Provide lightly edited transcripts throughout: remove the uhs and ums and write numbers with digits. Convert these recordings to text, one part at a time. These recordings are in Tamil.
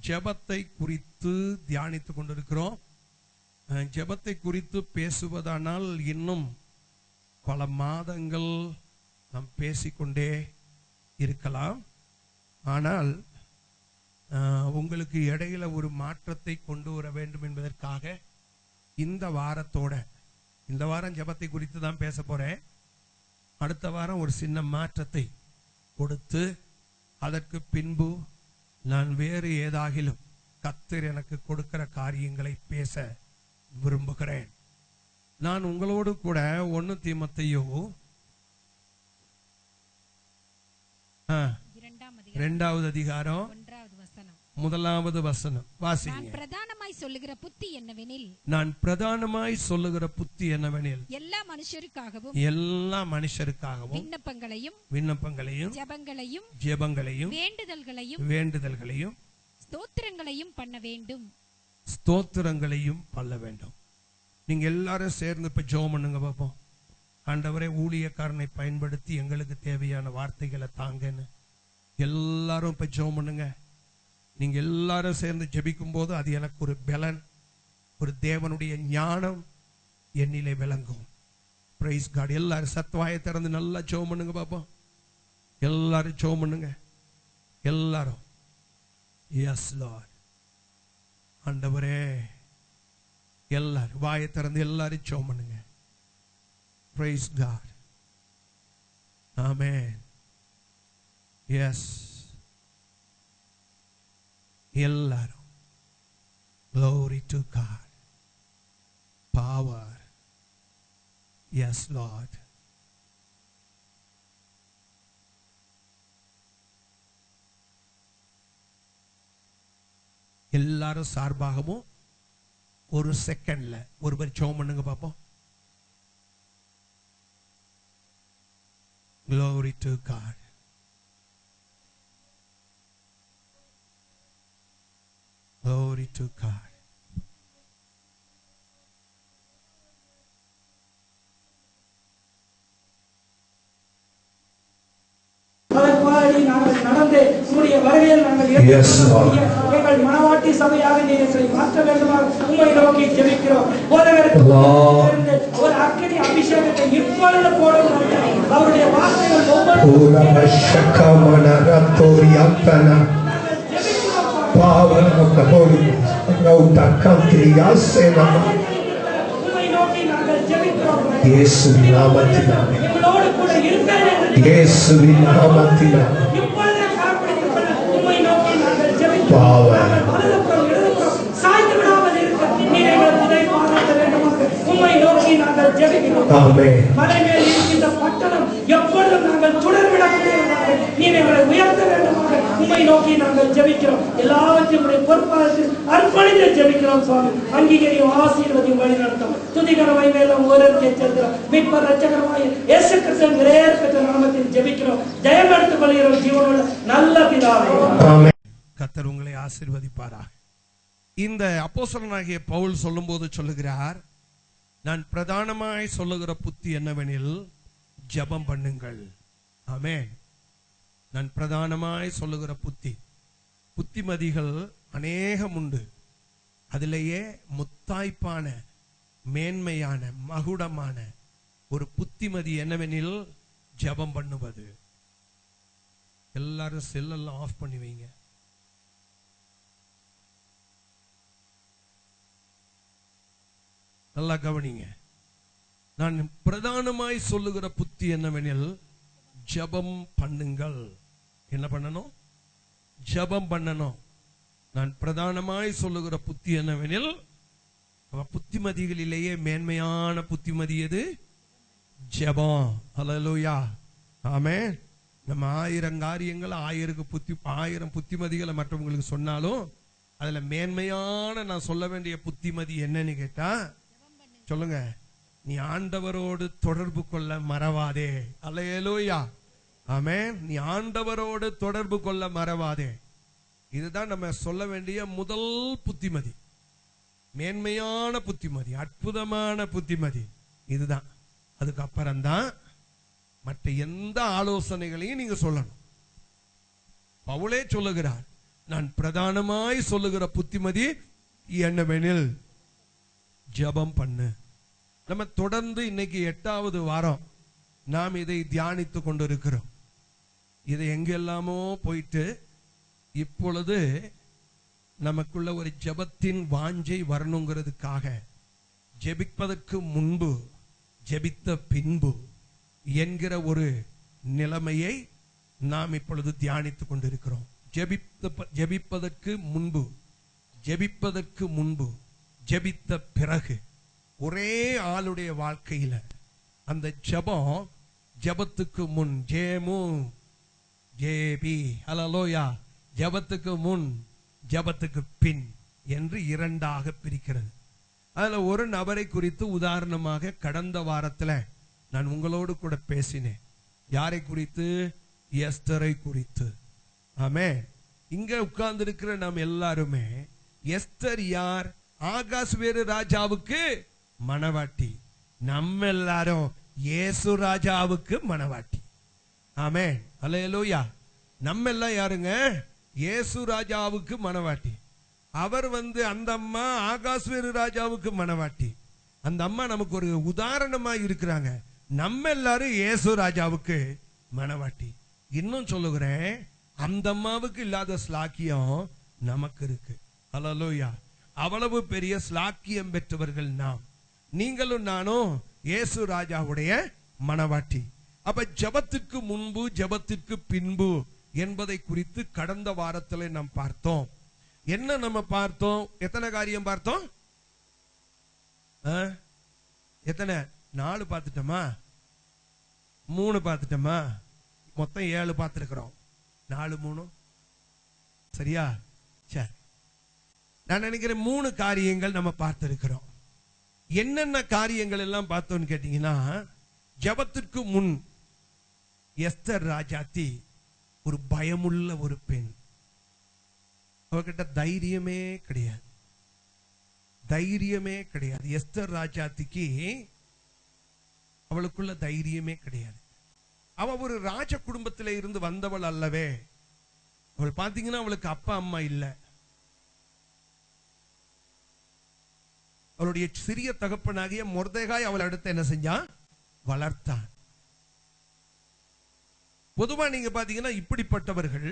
ஜெபத்தை குறித்து தியானித்துக் கொண்டிருக்கிறோம். ஜெபத்தை குறித்து பேசுவதானால் இன்னும் பல மாதங்கள் நாம் பேசிக்கொண்டே இருக்கலாம். ஆனால் உங்களுக்கு இடையில ஒரு மாற்றத்தை கொண்டு வர வேண்டும் என்பதற்காக இந்த வாரம் ஜெபத்தை குறித்து தான் பேச போறேன். அடுத்த வாரம் ஒரு சின்ன மாற்றத்தை கொடுத்து அதற்கு பின்பு நான் வேறு ஏதாகிலும் கர்த்தர் எனக்கு கொடுக்கிற காரியங்களை பேச விரும்புகிறேன். நான் உங்களோடு கூட 1 தீமோத்தேயு 2வது அதிகாரம் 1வது வசனம் வாசிங்க. நான் பிரதானமாய் சொல்லுகிற புத்தி என்னவெனில் எல்லா மனுஷருக்காகவும் விண்ணப்பங்களையும் ஜெபங்களையும் வேண்டுதல்களையும் ஸ்தோத்திரங்களையும் பண்ண வேண்டும். நீங்க எல்லாரும் சேர்ந்து இப்ப ஜெபம் பண்ணுங்க பாப்போம். ஆண்டவரே, ஊழியக்காரனை பயன்படுத்தி எங்களுக்கு தேவையான வார்த்தைகளை தாங்கன்னு எல்லாரும் இப்ப ஜெபம் பண்ணுங்க. நீங்க எல்லாரும் சேர்ந்து ஜெபிக்கும் போது அது எனக்கு ஒரு பலன், ஒரு தேவனுடைய ஞானம் என்னிலே விளங்கும். Praise God. எல்லாரும் சத்வாயை திறந்து நல்லா ஜெபம் பண்ணுங்க பாப்போம். எல்லாரும் ஜெபம் பண்ணுங்க. எல்லாரும் எஸ் லார்ட். ஆண்டவரே, எல்லாரும் வாயை திறந்து எல்லாரும் ஜெபம் பண்ணுங்க. Praise God. ஆமென். எஸ் எல்லாரும். Glory to God. Power. Yes, Lord. எல்லாரும் சார்பாகவும் ஒரு செகண்ட்ல ஒருவர் ஜெபம் பண்ணுங்க பாப்போம். Glory to God. Glory to God. Yes, Lord. எங்கள் மனவாட்டி சபையாக நீரை மாற்ற வேண்டுமாக உம்மை நோக்கி ஜெபிக்கிறோம். ஒரு அக்கினி அபிஷேகத்தை இப்பொழுது போடும். அவருடைய வார்த்தைகள் power of the Holy Ghost. Now that country, yes, and Yesu naamathina. Yesu naamathina. Power. Amen. எப்பொழுதும் நாங்கள் தொடர்பிடக்கூடியவர்களாக நீர் எங்களை உயர்த்த வேண்டுமாக உம்மை நோக்கி நாங்கள் ஜெபிக்கிறோம். எல்லாவற்றையும் பொறுப்பாக அர்ப்பணித்து ஜெபிக்கிறோம். சுவாமி அங்கீகரியும் ஆசீர்வதியும் வழி நடத்தும். துதிகரமாய் மேலும் ஒருவருக்கே செலுத்துகிறோம். மீட்பர் இரட்சகருமாய் இயேசு கிறிஸ்துவின் விலையேற பெற்ற நாமத்தில் ஜெபிக்கிறோம். ஜெயம் எடுத்துக் கொள்கிறோம் ஜீவனுள்ள நல்ல பிதாவே. ஆமென். கர்த்தர் உங்களை ஆசீர்வதிப்பாராக. இந்த அப்போஸ்தலனாகிய பவுல் சொல்லும்போது சொல்லுகிறார், நான் பிரதானமாய் சொல்லுகிற புத்தி என்னவெனில் ஜெபம் பண்ணுங்கள். ஆமென். நான் பிரதானமாய் சொல்லுகிற புத்திமதிகள் அநேகம் உண்டு. அதிலேயே முத்தாய்ப்பான மேன்மையான மகுடமான ஒரு புத்திமதி என்னவெனில் ஜெபம் பண்ணுவது. எல்லாரும் செல்லெல்லாம் ஆஃப் பண்ணி வைங்க. நல்லா கவனிங்க. நான் பிரதானமாய் சொல்லுகிற புத்தி என்னவெனில் ஜெபம் பண்ணுங்கள். என்ன பண்ணணும்? ஜெபம் பண்ணணும். நான் பிரதானமாய் சொல்லுகிற புத்தி என்னவெனில், புத்திமதிகளிலேயே மேன்மையான புத்திமதி எது? ஜெபம். ஹல்லேலூயா. ஆமென். நம்ம 1000 காரியங்கள் 1000 புத்திமதிகளை மற்றவங்களுக்கு சொன்னாலும் அதுல மேன்மையான நான் சொல்ல வேண்டிய புத்திமதி என்னன்னு கேட்டா சொல்லுங்க, நீ ஆண்டவரோடு தொடர்பு கொள்ள மறவாதே. அல்லேலூயா. ஆமென். நீ ஆண்டவரோடு தொடர்பு கொள்ள மறவாதே. இதுதான் நம்ம சொல்ல வேண்டிய முதல் புத்திமதி. மேன்மையான புத்திமதி, அற்புதமான புத்திமதி இதுதான். அதுக்கப்புறம்தான் மற்ற எந்த ஆலோசனைகளையும் நீங்க சொல்லணும். பவுலே சொல்லுகிறார், நான் பிரதானமாய் சொல்லுகிற புத்திமதி என்னவெனில் ஜெபம் பண்ணு. நம்ம தொடர்ந்து இன்னைக்கு 8வது வாரம் நாம் இதை தியானித்து கொண்டிருக்கிறோம். இது எங்கெல்லாமோ போயிட்டு இப்பொழுது நமக்குள்ள ஒரு ஜெபத்தின் வாஞ்சை வரணுங்கிறதுக்காக ஜெபிப்பதற்கு முன்பு ஜெபித்த பின்பு என்கிற ஒரு நிலைமையை நாம் இப்பொழுது தியானித்துக் கொண்டிருக்கிறோம். ஜெபிப்பதற்கு முன்பு, ஜெபிப்பதற்கு முன்பு, ஜெபித்த பிறகு. ஒரே ஆளுடைய வாழ்க்கையில அந்த ஜெபம், ஜெபத்துக்கு முன் ஜேமு ஜேபி ஹல்லேலூயா, ஜெபத்துக்கு முன் ஜெபத்துக்கு பின் என்று 2ஆக பிரிக்கிறது. அதுல ஒரு நபரை குறித்து உதாரணமாக கடந்த வாரத்துல நான் உங்களோடு கூட பேசினேன். யாரை குறித்து? எஸ்தரை குறித்து. ஆமென். இங்க உட்கார்ந்து இருக்கிற நாம் எல்லாருமே எஸ்தர் யார்? ஆகாஸ்வேரு ராஜாவுக்கு மணவாட்டி. நம்ம எல்லாரும் இயேசு ராஜாவுக்கு மணவாட்டி. ஆமென். அல்லேலூயா. நம்ம எல்லாம் யாருங்க? இயேசு ராஜாவுக்கு மணவாட்டி. அவர் அந்த அம்மா ஆகாஸ்வேரு ராஜாவுக்கு மணவாட்டி. அந்த அம்மா நமக்கு ஒரு உதாரணமா இருக்கிறாங்க. நம்ம எல்லாரும் இயேசு ராஜாவுக்கு மணவாட்டி. இன்னும் சொல்லுகிறேன், அந்த அம்மாவுக்கு இல்லாத ஸ்லாக்கியம் நமக்கு இருக்கு. ஹல்லேலூயா. அவ்வளவு பெரிய ஸ்லாக்கியம் பெற்றவர்கள் நாம். நீங்களும் நானும் இயேசு ராஜாவுடைய மணவாட்டி. அப்ப ஜெபத்திற்கு முன்பு ஜெபத்திற்கு பின்பு என்பதை குறித்து கடந்த வாரத்தில் நாம் பார்த்தோம். என்ன நம்ம பார்த்தோம்? எத்தனை காரியம் பார்த்தோம்? எத்தனை? 4 பார்த்துட்டோமா? 3 பார்த்துட்டோமா? மொத்தம் 7 பார்த்திருக்கிறோம். 4 3 சரியா? சரி, நான் நினைக்கிறேன் 3 காரியங்கள் நம்ம பார்த்திருக்கிறோம். என்னென்ன காரியங்கள் எல்லாம் பார்த்தோம்னு கேட்டீங்கன்னா, ஜெபத்திற்கு முன் எஸ்தர் ராஜாத்தி ஒரு பயமுள்ள ஒரு பெண். அவகிட்ட தைரியமே கிடையாது. தைரியமே கிடையாது. எஸ்தர் ராஜாத்திக்கு அவளுக்குள்ள தைரியமே கிடையாது. அவ ஒரு ராஜ குடும்பத்தில இருந்து வந்தவள் அல்லவே. அவள் பாத்தீங்கன்னா அவளுக்கு அப்பா அம்மா இல்ல. அவளுடைய சிறிய தகப்பனாகிய மொர்தெகாய் அவள் அடுத்து என்ன செஞ்சான்? வளர்த்தான். பொதுவா நீங்க பாத்தீங்கன்னா இப்படிப்பட்டவர்கள்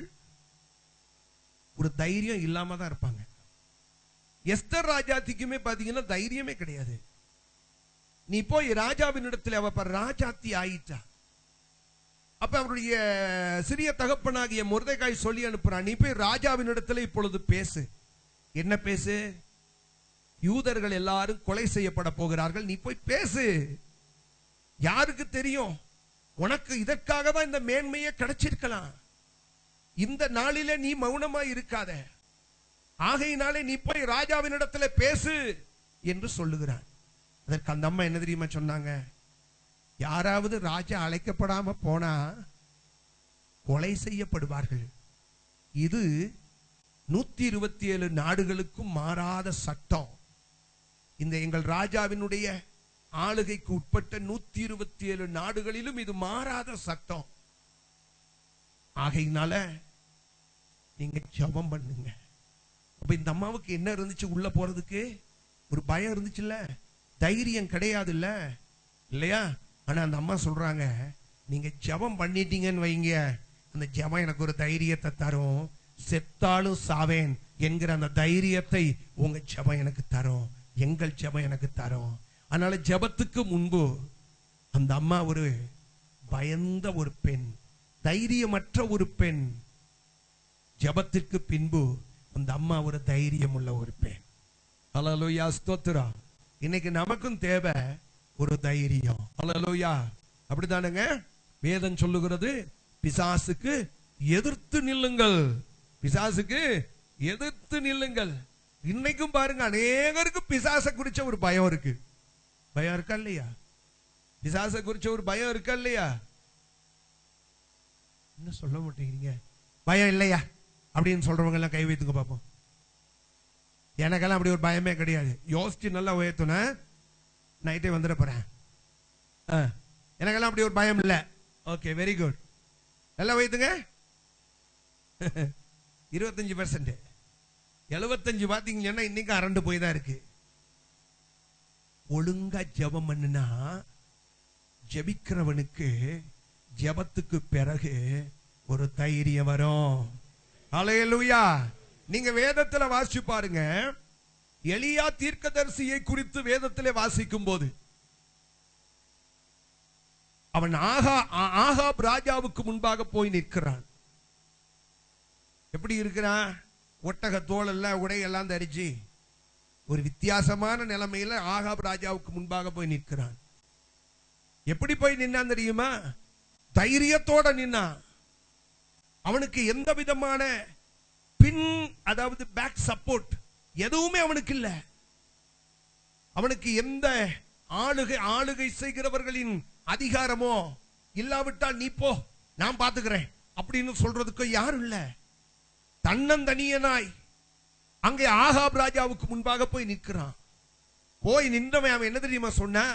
ஒரு தைரியம் இல்லாம தான் இருப்பாங்க. எஸ்தர் ராஜாத்திக்குமே பாத்தீங்கன்னா தைரியமே கிடையாது. நீ போய் ராஜாவின் இடத்துல அவ ராஜாத்தி ஆயிட்டா. அப்ப அவருடைய சிறிய தகப்பனாகிய மொர்தெகாய் சொல்லி அனுப்புறான், நீ போய் ராஜாவின் இடத்துல இப்பொழுது பேசு. என்ன பேசு? யூதர்கள் எல்லாரும் கொலை செய்யப்பட போகிறார்கள், நீ போய் பேசு. யாருக்கு தெரியும், உனக்கு இதற்காக தான் இந்த மேன்மையை கிடைச்சிருக்கலாம். இந்த நாளிலே நீ மௌனமா இருக்காத. ஆகையினாலே நீ போய் ராஜாவின் இடத்துல பேசு என்று சொல்லுகிறான். அதற்கு அந்த அம்மா என்ன தெரியுமா சொன்னாங்க? யாராவது ராஜா அழைக்கப்படாம போனா கொலை செய்யப்படுவார்கள். இது 127 நாடுகளுக்கும் மாறாத சட்டம். இந்த எங்கள் ராஜாவினுடைய ஆளுகைக்கு உட்பட்ட 127 நாடுகளிலும் இது மாறாத சட்டம். ஆகையினால நீங்க ஜெபம் பண்ணுங்க. அப்ப இந்த அம்மாவுக்கு என்ன இருந்துச்சு? உள்ள போறதுக்கு ஒரு பயம் இருந்துச்சுல்ல, தைரியம் கிடையாது இல்ல இல்லையா? ஆனா அந்த அம்மா சொல்றாங்க, நீங்க ஜெபம் பண்ணிட்டீங்கன்னு வைங்க, அந்த ஜெபம் எனக்கு ஒரு தைரியத்தை தரும். செத்தாலும் சாவேன் என்கிற அந்த தைரியத்தை உங்க ஜெபம் எனக்கு தரும், எங்கள் ஜெபம் எனக்கு தரும். அதனால ஜெபத்துக்கு முன்பு அந்த அம்மா ஒரு பயந்த ஒரு பெண், தைரியமற்ற ஒரு பெண். ஜெபத்திற்கு பின்பு அந்த அம்மா ஒரு தைரியம் உள்ள ஒரு பெண். ஹல்லேலூயா, ஸ்தோத்திரம். இன்னைக்கு நமக்கும் தேவை ஒரு தைரியம். ஹல்லேலூயா, அப்படிதானுங்க? வேதம் சொல்லுகிறது, பிசாசுக்கு எதிர்த்து நில்லுங்கள், பிசாசுக்கு எதிர்த்து நில்லுங்கள். இன்னைக்கும் பாருங்க, அநேகருக்கு பிசாச குறிச்ச ஒரு பயம் இருக்கு. பயம் இருக்கா இல்லையா? பிசாச குறிச்ச ஒரு பயம் இருக்கா இல்லையா? என்ன சொல்ல மாட்டேங்கிறீங்க? பயம் இல்லையா அப்படின்னு சொல்றவங்க எல்லாம் கை வைத்துங்க பாப்போம். எனக்கெல்லாம் அப்படி ஒரு பயமே கிடையாது. யோசிச்சு நல்லா உயர்த்துன நைட்டே வந்துட போறேன். எனக்கெல்லாம் அப்படி ஒரு பயம் இல்லை. Okay, very good. நல்லா வைத்துங்க. 25%. 75 பாத்தீங்கன்னா இன்னைக்கு அரண்டு போய் தான் இருக்கு. ஒழுங்கா ஜெபம் பண்ணுனா ஜெபிக்கிறவனுக்கு ஜெபத்துக்கு பிறகு ஒரு தைரியம் வரும். அல்லேலூயா. நீங்க வேதத்துல வாசிச்சு பாருங்க, எலியா தீர்க்கதரிசியை குறித்து வேதத்திலே வாசிக்கும் போது அவன் ஆகாப் ராஜாவுக்கு முன்பாக போய் நிற்கிறான். எப்படி இருக்கிறான்? ஒட்டக தோல் எல்லாம் உடையெல்லாம் தரிச்சு ஒரு வித்தியாசமான நிலைமையில ஆகாப் ராஜாவுக்கு முன்பாக போய் நிற்கிறான். எப்படி போய் நின்னான் தெரியுமா? தைரியத்தோட நின்னா. அவனுக்கு எந்த விதமான பின், அதாவது பேக் சப்போர்ட் எதுவுமே அவனுக்கு இல்ல. அவனுக்கு எந்த ஆளுகை செய்கிறவர்களின் அதிகாரமோ, இல்லாவிட்டால் நீ போ நான் பாத்துக்கிறேன் அப்படின்னு சொல்றதுக்கு யாரும் இல்ல. தன்னந்தனியனாய் அங்கே ஆகாப் ராஜாவுக்கு முன்பாக போய் நிற்கிறான். போய் நின்றவன் அவன் என்ன தெரியுமா சொன்ன?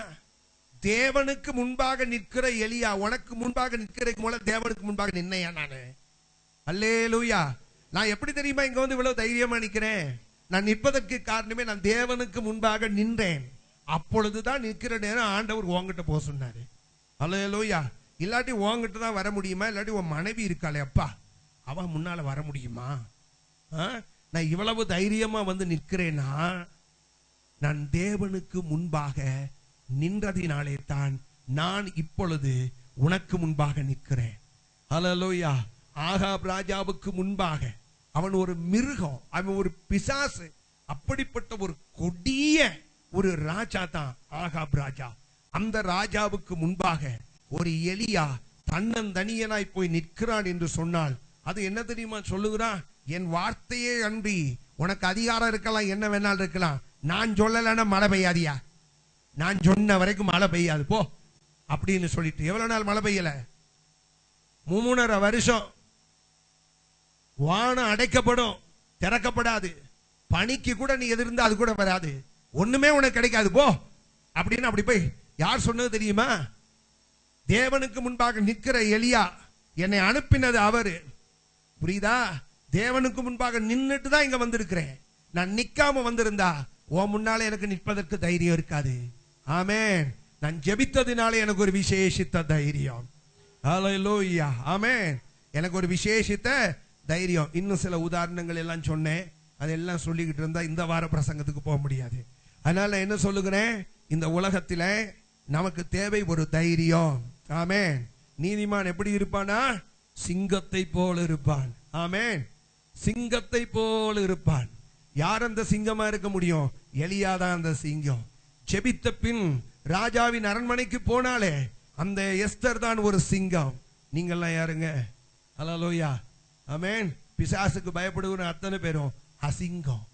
தேவனுக்கு முன்பாக நிற்கிற எலியா, உனக்கு முன்பாக நிற்கிறதுக்கு மூல தேவனுக்கு முன்பாக நின்னையா நானு? அல்லேலூயா. நான் எப்படி தெரியுமா இங்க வந்து இவ்வளவு தைரியமா நிக்கிறேன்? நான் நிற்பதற்கு காரணமே நான் தேவனுக்கு முன்பாக நின்றேன். அப்பொழுதுதான் நிற்கிற நேரம் ஆண்டவர் உன்கிட்ட போக சொன்னாரு. அல்லேலூயா. இல்லாட்டி உன்கிட்ட தான் வர முடியுமா? இல்லாட்டி உன் மனைவி இருக்காளே அப்பா, அவன் முன்னால வர முடியுமா? நான் இவ்வளவு தைரியமா வந்து நிற்கிறேன்னா நான் தேவனுக்கு முன்பாக நின்றதினாலே தான் நான் இப்பொழுது உனக்கு முன்பாக நிற்கிறேன். அல்லேலூயா. ஆகாப் ராஜாவுக்கு முன்பாக அவன் ஒரு மிருகம், அவன் ஒரு பிசாசு. அப்படிப்பட்ட ஒரு கொடிய ஒரு ராஜா தான் ஆகாப் ராஜா. அந்த ராஜாவுக்கு முன்பாக ஒரு எலியா தன்னந்தனியனாய் போய் நிற்கிறான் என்று சொன்னால் அது என்ன தெரியுமா சொல்லுகிறான்? என் வார்த்தையே அன்றி உனக்கு அதிகாரம் இருக்கலாம், என்ன வேணாலும் இருக்கலாம். நான் சொல்லலைன்னா மழை பெய்யாதியா, நான் சொன்ன வரைக்கும் மழை பெய்யாது போ அப்படின்னு சொல்லிட்டு. எவ்வளவு நாள் மழை பெய்யல? 3.5 வருஷம். வானம் அடைக்கப்படும், திறக்கப்படாது. பனிக்கு கூட நீ எதிர்ந்து அது கூட வராது, ஒண்ணுமே உனக்கு கிடைக்காது போ அப்படின்னு. அப்படி போய் யார் சொன்னது தெரியுமா? தேவனுக்கு முன்பாக நிற்கிற எலியா. என்னை அனுப்பினது அவரு. புரியுதா? தேவனுக்கு முன்பாக நின்னுட்டு தான் இங்க வந்திருக்கிறேன். நான் நிக்காம வந்திருந்தா உன் முன்னாலே எனக்கு நிற்பதற்கு தைரியம் இருக்காது. ஆமென். நான் ஜெபித்ததினாலே எனக்கு ஒரு விசேஷித்த தைரியம். ஹல்லேலூயா. ஆமென். எனக்கு ஒரு விசேஷித்த தைரியம். இன்னும் சில உதாரணங்கள் எல்லாம் சொன்னேன், அதெல்லாம் சொல்லிக்கிட்டு இருந்தா இந்த வார பிரசங்கத்துக்கு போக முடியாது. அதனால என்ன சொல்லுகிறேன்? இந்த உலகத்தில நமக்கு தேவை ஒரு தைரியம். ஆமென். நீதிமான் எப்படி இருப்பானா? சிங்கத்தை போல இருப்பான். ஆமென். சிங்கத்தை போல இருப்பான். யார் அந்த சிங்கமா இருக்க முடியும்? எலியாதான் அந்த சிங்கம். ஜெபித்த பின் ராஜாவின் அரண்மனைக்கு போனாலே அந்த எஸ்தர் தான் ஒரு சிங்கம். நீங்கெல்லாம் யாருங்க? அல்லேலூயா. ஆமென். பிசாசுக்கு பயப்படுகிற அத்தனை பேரும் அசிங்கம்.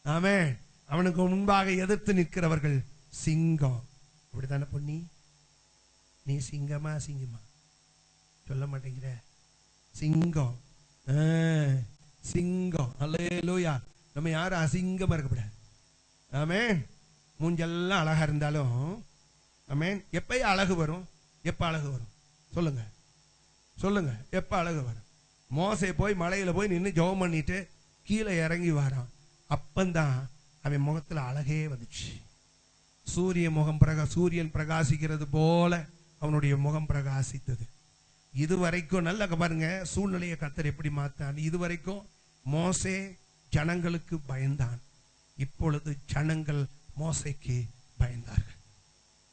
ஆமென். அவனுக்கு முன்பாக எதிர்த்து நிற்கிறவர்கள் சிங்கம். அப்படித்தானே பொன்னி? நீ சிங்கமா சிங்கமா சொல்ல மாட்டேங்கிற? சிங்கம். சிங்கம். அல்லேலூயா. நம்ம யாரும் அசிங்கமா இருக்கக்கூடாது. ஆமென். மூஞ்செல்லாம் அழகா இருந்தாலும் ஆமென். எப்ப அழகு வரும்? எப்ப அழகு வரும் சொல்லுங்க, சொல்லுங்க. எப்ப அழகு வரும்? மோசே போய் மலையில போய் நின்று ஜெபம் பண்ணிட்டு கீழே இறங்கி வரான். அப்பந்தான் அவன் முகத்துல அழகே வந்துச்சு. சூரியன் பிரகாசிக்கிறது போல அவனுடைய முகம் பிரகாசித்தது. இதுவரைக்கும் நல்ல பாருங்க சூழ்நிலையை கர்த்தர் எப்படி மாத்தான். இதுவரைக்கும் மோசே ஜனங்களுக்கு பயந்தான், இப்பொழுது ஜனங்கள் மோசேக்கு பயந்தார்கள்.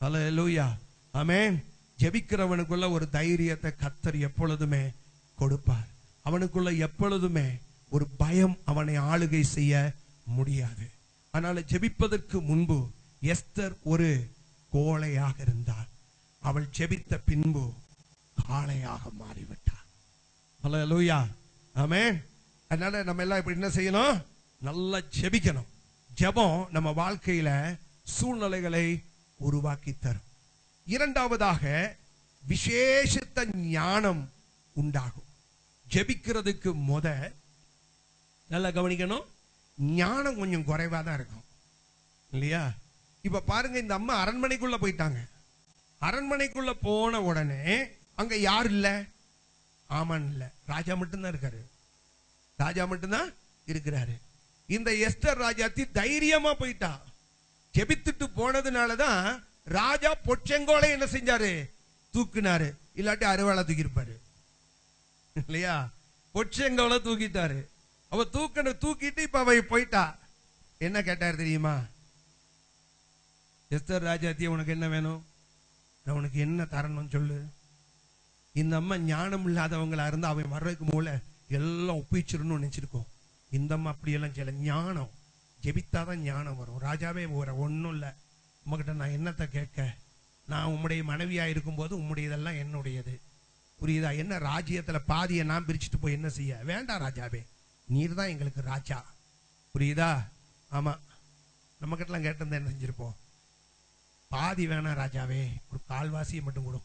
அல்லேலூயா. ஆமென். ஜெபிக்கிறவனுக்குள்ள ஒரு தைரியத்தை கர்த்தர் எப்பொழுதுமே கொடுப்பார். அவனுக்குள்ள எப்பொழுதுமே ஒரு பயம் அவனை ஆளுகை செய்ய முடியாது. அதனால ஜெபிப்பதற்கு முன்பு எஸ்தர் ஒரு கோழையாக இருந்தாள். அவள் ஜெபித்த பின்பு காளையாக மாறிவிட்டாள். அல்லேலூயா. ஆமென். அதனால நம்ம எல்லாம் இப்படி என்ன செய்யணும்? நல்லா ஜெபிக்கணும். ஜெபம் நம்ம வாழ்க்கையில சூழ்நிலைகளை உருவாக்கி தரும். இரண்டாவதாக விசேஷித்த ஞானம் உண்டாகும். ஜெபிக்கிறதுக்கு நல்லா கவனிக்கணும், ஞானம் கொஞ்சம் குறைவா தான் இருக்கும் இல்லையா? இப்ப பாருங்க, இந்த அம்மா அரண்மனைக்குள்ள போயிட்டாங்க. அரண்மனைக்குள்ள போன உடனே அங்க யார் இல்ல? ஆமான் இல்ல, ராஜா மட்டும்தான் இருக்காரு. ராஜா மட்டும்தான் இருக்கிறாரு. இந்த எஸ்தர் ராஜாத்தி தைரியமா போயிட்டா. ஜெபித்துட்டு போனதுனாலதான் ராஜா பொற்செங்கோலை என்ன செஞ்சாரு? தூக்குனாரு. இல்லாட்டி அருவாளை தூக்கிருப்பாரு இல்லையா? பொற்செங்கோலை தூக்கிட்டாரு. அவ தூக்கிட்டு இப்ப அவ போயிட்டா. என்ன கேட்டாரு தெரியுமா? எஸ்தர் ராஜாத்தி, உனக்கு என்ன வேணும்? நான் உனக்கு என்ன தரணும் சொல்லு. இந்த அம்மா ஞானம் இல்லாதவங்களா இருந்தா அவன் வர்றதுக்கு மூல எல்லாம் ஒப்பிச்சிடணும்னு நினைச்சிருக்கோம். இந்த அம்மா அப்படியெல்லாம் செய்யல. ஞானம் ஜெபித்தாதான் ஞானம் வரும். ராஜாவே ஒன்னும் இல்ல, உங்ககிட்ட நான் என்னத்தை கேட்க? நான் உம்முடைய மனைவியா இருக்கும் போது உம்முடையதெல்லாம் என்னுடையது, புரியுதா? என்ன ராஜ்யத்துல பாதியை நான் பிரிச்சுட்டு போய் என்ன செய்ய? வேண்டாம் ராஜாவே, நீர் தான் எங்களுக்கு ராஜா, புரியுதா? ஆமா, நம்ம கிட்டலாம் கேட்டிருந்தா என்ன செஞ்சிருப்போம்? பாதி வேணாம் ராஜாவே, ஒரு கால்வாசியை மட்டும் கொடு,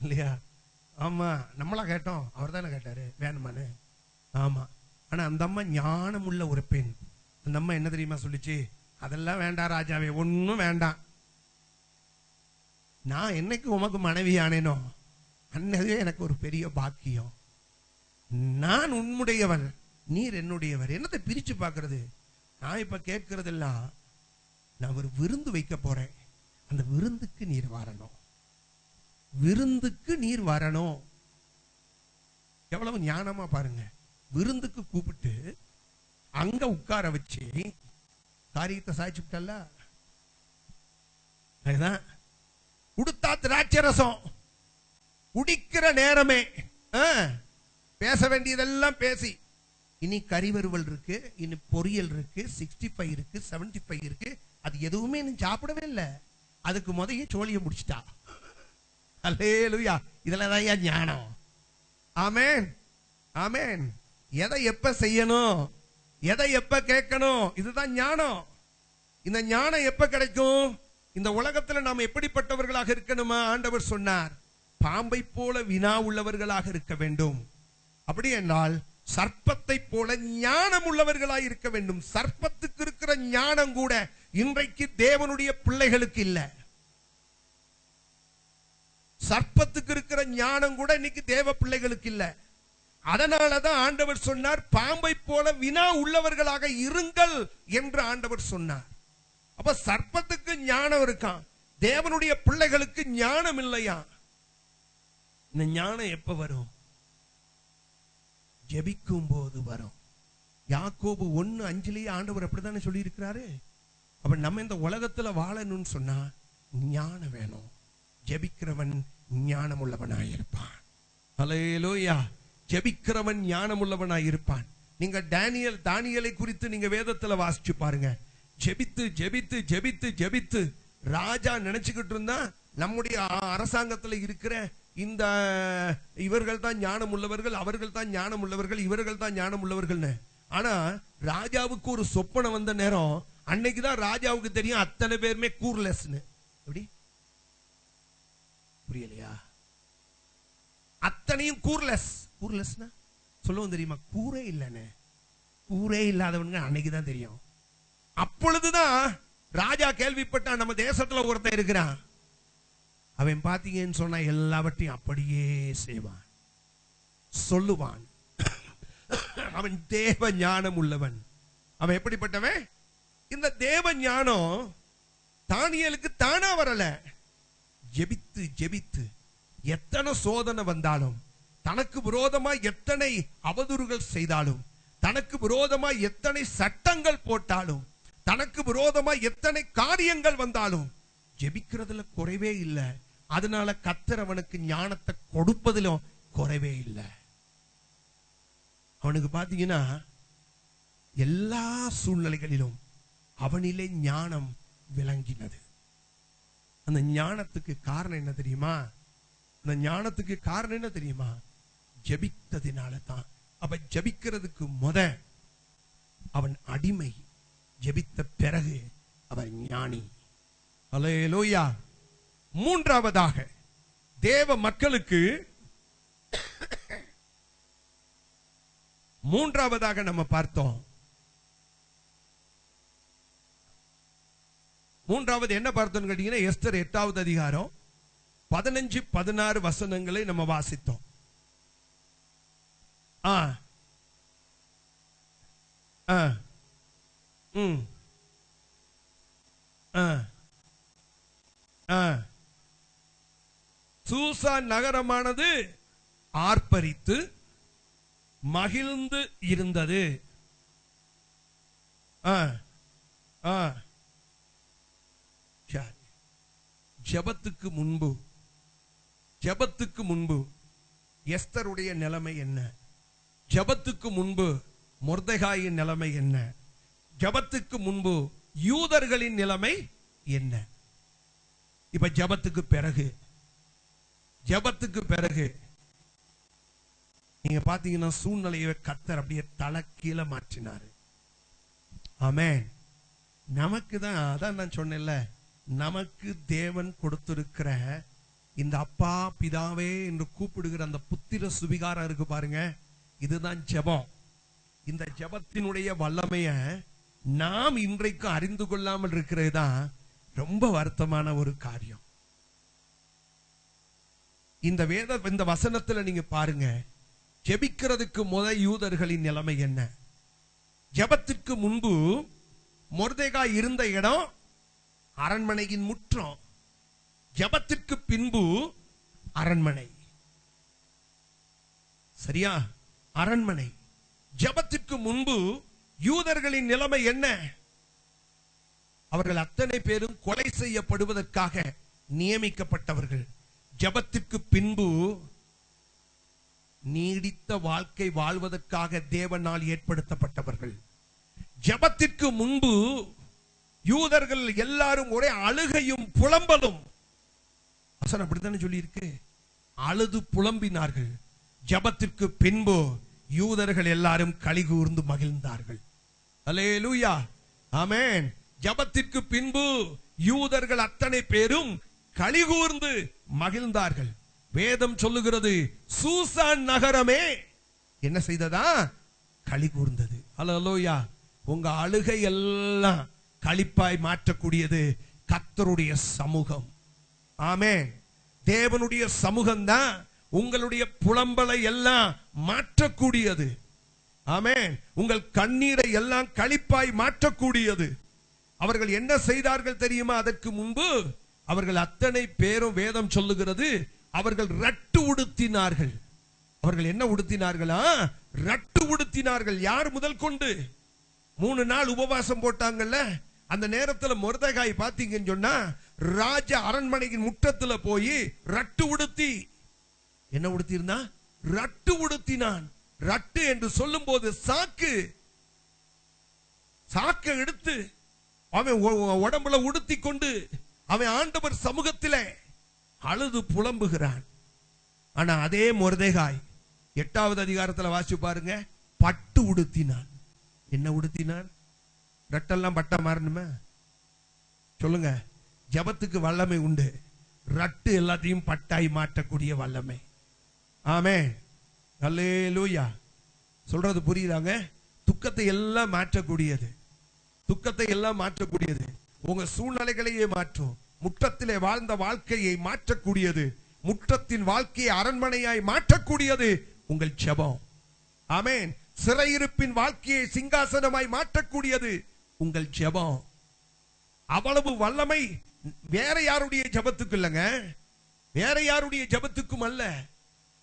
இல்லையா? ஆமா, நம்மளா கேட்டோம், அவர் தானே கேட்டாரு வேணுமானு. ஆமா, ஆனா அந்த அம்மா ஞானம் உள்ள ஒரு பெண். அந்த அம்மா என்ன தெரியுமா சொல்லிச்சு? அதெல்லாம் வேண்டாம் ராஜாவே, ஒன்னும் வேண்டாம். நான் என்னைக்கு உமக்கு மனைவி ஆனேனோ அன்னதே எனக்கு ஒரு பெரிய பாக்கியம். நான் உன்னுடையவள், நீர் என்னுடையவர். என்னத்தை பிரிச்சு பார்க்கிறது? நான் இப்ப கேட்கறதெல்லாம், நான் ஒரு விருந்து வைக்க போறேன், அந்த விருந்துக்கு நீர் வரணும், விருந்துக்கு நீர் வரணும். எவ்வளவு ஞானமா பாருங்க. விருந்துக்கு கூப்பிட்டு அங்க உட்கார வச்சு காரியத்தை சாய்ச்சுட்டல்ல. அதுதான் உடுத்தா திராட்சை ரசம் குடிக்கிற நேரமே பேச வேண்டியதெல்லாம் பேசி, இனி கறிவறுவல் இருக்கு, இனி பொரியல் இருக்கு, 65 இருக்கு, 75 இருக்கு, அது எதுவுமே நீ சாப்பிடவே இல்லை. அதுக்கு முதல்ல சோழியை முடிச்சிட்டா. அல்லேலூயா. இதுல தான் ஞானம். ஆமென், ஆமென். எதை எப்ப செய்யணும், எதை எப்ப கேட்கணும், இதுதான் ஞானம். இந்த ஞானம் எப்ப கிடைக்கும்? இந்த உலகத்துல நாம் எப்படிப்பட்டவர்களாக இருக்கணுமா? ஆண்டவர் சொன்னார், பாம்பை போல வினா உள்ளவர்களாக இருக்க வேண்டும். அப்படி என்றால் சர்ப்பத்தை போல ஞானம் உள்ளவர்களாக இருக்க வேண்டும். சர்ப்பத்துக்கு இருக்கிற ஞானம் கூட இன்றைக்கு தேவனுடைய பிள்ளைகளுக்கு இல்ல. சர்ப்பத்துக்கு இருக்கிற ஞானம் கூட இன்னைக்கு தேவ பிள்ளைகளுக்கு இல்ல. அதனாலதான் ஆண்டவர் சொன்னார், பாம்பை போல வினா உள்ளவர்களாக இருங்கள் என்று ஆண்டவர் சொன்னார். அப்ப சர்ப்பத்துக்கு ஞானம் இருக்கான், தேவனுடைய பிள்ளைகளுக்கு ஞானம் இல்லையா? இந்த ஞானம் எப்ப வரும்? ஜெபிக்கும் போது வரும். யாக்கோபு 1:5 ஆண்டவர் அப்படித்தானே சொல்லி இருக்கிறாரு. அப்ப நம்ம இந்த உலகத்துல வாழணும்னு சொன்னா ஞானம் வேணும். ஜெபிக்கிறவன் ஞானம் உள்ளவனாயிருப்பான். அல்லேலூயா. ஜெபிக்கிறவன் ஞானம் உள்ளவனாயிருப்பான். நீங்க தானியேலை குறித்து நீங்க வேதத்துல வாசிச்சு பாருங்க. ஜெபித்து ஜெபித்து ஜெபித்து ஜெபித்து ராஜா நினைச்சுக்கிட்டு இருந்தா நம்முடைய அரசாங்கத்துல இருக்கிற இந்த இவர்கள் தான் ஞானம் உள்ளவர்கள், அவர்கள் தான் ஞானம் உள்ளவர்கள், இவர்கள் தான் ஞானம் உள்ளவர்கள்னு. ஆனா ராஜாவுக்கு ஒரு சொப்பனை வந்த நேரம் அன்னைக்குதான் ராஜாவுக்கு தெரியும் அத்தனை பேருமே கூர்லெஸ்னு. எப்படி புரியலையா? அத்தனையும் கூர்லெஸ். கூர்லெஸ்னா சொல்லுவோம் தெரியுமா? கூரே இல்லன்னு. கூரே இல்லாதவனுங்க அன்னைக்குதான் தெரியும். அப்பொழுதுதான் ராஜா கேள்விப்பட்டான், நம்ம தேசத்துல ஒருத்தன் இருக்கிறான், அவன் பாத்தீங்கன்னு சொன்னா எல்லாவற்றையும் அப்படியே செய்வான், சொல்லுவான். அவன் தேவ ஞானம் உள்ளவன். அவன் எப்படிப்பட்டவன்? இந்த தேவ ஞானம் தானியேலுக்கு தானா வரல. ஜெபித்து ஜெபித்து எத்தனை சோதனை வந்தாலும், தனக்கு விரோதமா எத்தனை அவதூறுகள் செய்தாலும், தனக்கு விரோதமா எத்தனை சட்டங்கள் போட்டாலும், தனக்கு விரோதமா எத்தனை காரியங்கள் வந்தாலும் ஜெபிக்கிறதுல குறைவே இல்லை. அதனால கர்த்தர் அவனுக்கு ஞானத்தை கொடுப்பதிலும் குறைவே இல்லை. அவனுக்கு பாத்தீங்கன்னா எல்லா சூழ்நிலைகளிலும் அவனிலே ஞானம் விளங்கினது. அந்த ஞானத்துக்கு காரணம் என்ன தெரியுமா? அந்த ஞானத்துக்கு காரணம் என்ன தெரியுமா? ஜெபித்ததினால தான். அப்ப ஜெபிக்கிறதுக்கு அவன் அடிமை, ஜெபித்த பிறகு அவன் ஞானி. அல்லேலூயா. மூன்றாவதாக தேவ மக்களுக்கு மூன்றாவதாக நம்ம பார்த்தோம். மூன்றாவது என்ன பார்த்தோம் கேட்டீங்கன்னா, எஸ்தர் 8வது அதிகாரம் 15-16 வசனங்களை நம்ம வாசித்தோம். ஆ ஆ ம் ஆ ஆ சூசான் நகரமானது ஆர்ப்பரித்து மகிழ்ந்து இருந்தது. ஜெபத்துக்கு முன்பு எஸ்தருடைய நிலைமை என்ன? ஜெபத்துக்கு முன்பு மொர்தெகாயின் நிலைமை என்ன? ஜெபத்துக்கு முன்பு யூதர்களின் நிலைமை என்ன? இப்ப ஜெபத்துக்கு பிறகு நீங்க பாத்தீங்கன்னா சூழ்நிலையை கர்த்தர் அப்படியே தலைகீழ மாற்றினாரு. ஆமென். நமக்கு தான், அதான் நான் சொன்னேன்ல, நமக்கு தேவன் கொடுத்திருக்கிற இந்த அப்பா பிதாவே என்று கூப்பிடுகிற அந்த புத்திர சுவிகாரம் இருக்கு பாருங்க, இதுதான் ஜெபம். இந்த ஜெபத்தினுடைய வல்லமைய நாம் இன்றைக்கு அறிந்து கொள்ளாமல் இருக்கிறது தான் ரொம்ப வருத்தமான ஒரு காரியம். இந்த வசனத்துல நீங்க பாருங்க, ஜெபிக்கிறதுக்கு யூதர்களின் நிலைமை என்ன? ஜெபத்திற்கு முன்பு மொர்தெகாய் இருந்த இடம் அரண்மனையின் முற்றம். ஜெபத்திற்கு பின்பு அரண்மனை. சரியா? அரண்மனை. ஜெபத்திற்கு முன்பு யூதர்களின் நிலைமை என்ன? அவர்கள் அத்தனை பேரும் கொலை செய்யப்படுவதற்காக நியமிக்கப்பட்டவர்கள். ஜெபத்திற்கு பின்பு நீடித்த வாழ்க்கை வாழ்வதற்காக தேவனால் ஏற்படுத்தப்பட்டவர்கள். ஜெபத்திற்கு முன்பு யூதர்கள் எல்லாரும் ஒரே அழுகையும் புலம்பலும். வசனம் அப்படித்தானே சொல்லி இருக்கு, அழுது புலம்பினார்கள். ஜெபத்திற்கு பின்பு யூதர்கள் எல்லாரும் களிகூர்ந்து மகிழ்ந்தார்கள். அல்லேலூயா, ஆமென். ஜெபத்திற்கு பின்பு யூதர்கள் அத்தனை பேரும் களிகூர்ந்து மகிழ்ந்தார்கள். வேதம் சொல்லுகிறது, சூசான் நகரமே என்ன செய்ததா? களி கூர்ந்தது. அல்லேலூயா. உங்க அழுகை எல்லாம் களிப்பாய் மாற்றக்கூடியது கர்த்தருடைய சமூகம். ஆமென். தேவனுடைய சமூகம் தான் உங்களுடைய புலம்பலை எல்லாம் மாற்றக்கூடியது. ஆமென். உங்கள் கண்ணீரை எல்லாம் களிப்பாய் மாற்றக்கூடியது. அவர்கள் என்ன செய்தார்கள் தெரியுமா? அதற்கு முன்பு அவர்கள் அத்தனை பேரும் வேதம் சொல்லுகிறது, அவர்கள் ரட்டு உடுத்தினார்கள். அவர்கள் என்ன உடுத்தினார்களா? ரட்டு உடுத்தினார்கள். யார் முதல் கொண்டு 3 நாள் உபவாசம் போட்டாங்கல்ல, அந்த நேரத்துல மொர்தெகாய் பாத்தீங்கன்னு சொன்னா ராஜ அரண்மனையின் முற்றத்துல போய் ரட்டு உடுத்தி, என்ன உடுத்திருந்தா? ரட்டு உடுத்தினான். ரட்டு என்று சொல்லும் போது சாக்கு எடுத்து அவன் உடம்புல உடுத்தி கொண்டு அவன் ஆண்டவர் சமூகத்திலே அழுது புலம்புகிறான். ஆனா அதே மொர்தெகாய் 8வது அதிகாரத்துல வாசிச்சு பாருங்க, பட்டு உடுத்தினான். என்ன உடுத்தினான்? ரட்டெல்லாம் பட்டா மாறணுமே? சொல்லுங்க. ஜெபத்துக்கு வல்லமை உண்டு. ரட்டு எல்லாத்தையும் பட்டாய் மாற்றக்கூடிய வல்லமை. ஆமென். அல்லேலூயா. சொல்றது புரியுதாங்க? துக்கத்தை எல்லாம் மாற்றக்கூடியது. துக்கத்தை எல்லாம் மாற்றக்கூடியது. உங்க சூழ்நிலைகளையே மாற்றும். முற்றத்திலே வாழ்ந்த வாழ்க்கையை மாற்றக்கூடியது. முற்றத்தின் வாழ்க்கையை அரண்மனையாய் மாற்றக்கூடியது உங்கள் ஜெபம். ஆமென். சிறையிருப்பின் வாழ்க்கையை சிங்காசனமாய் மாற்றக்கூடியது உங்கள் ஜெபம். அவ்வளவு வல்லமை வேற யாருடைய ஜெபத்துக்கு இல்லைங்க, வேற யாருடைய ஜெபத்துக்கும் அல்ல.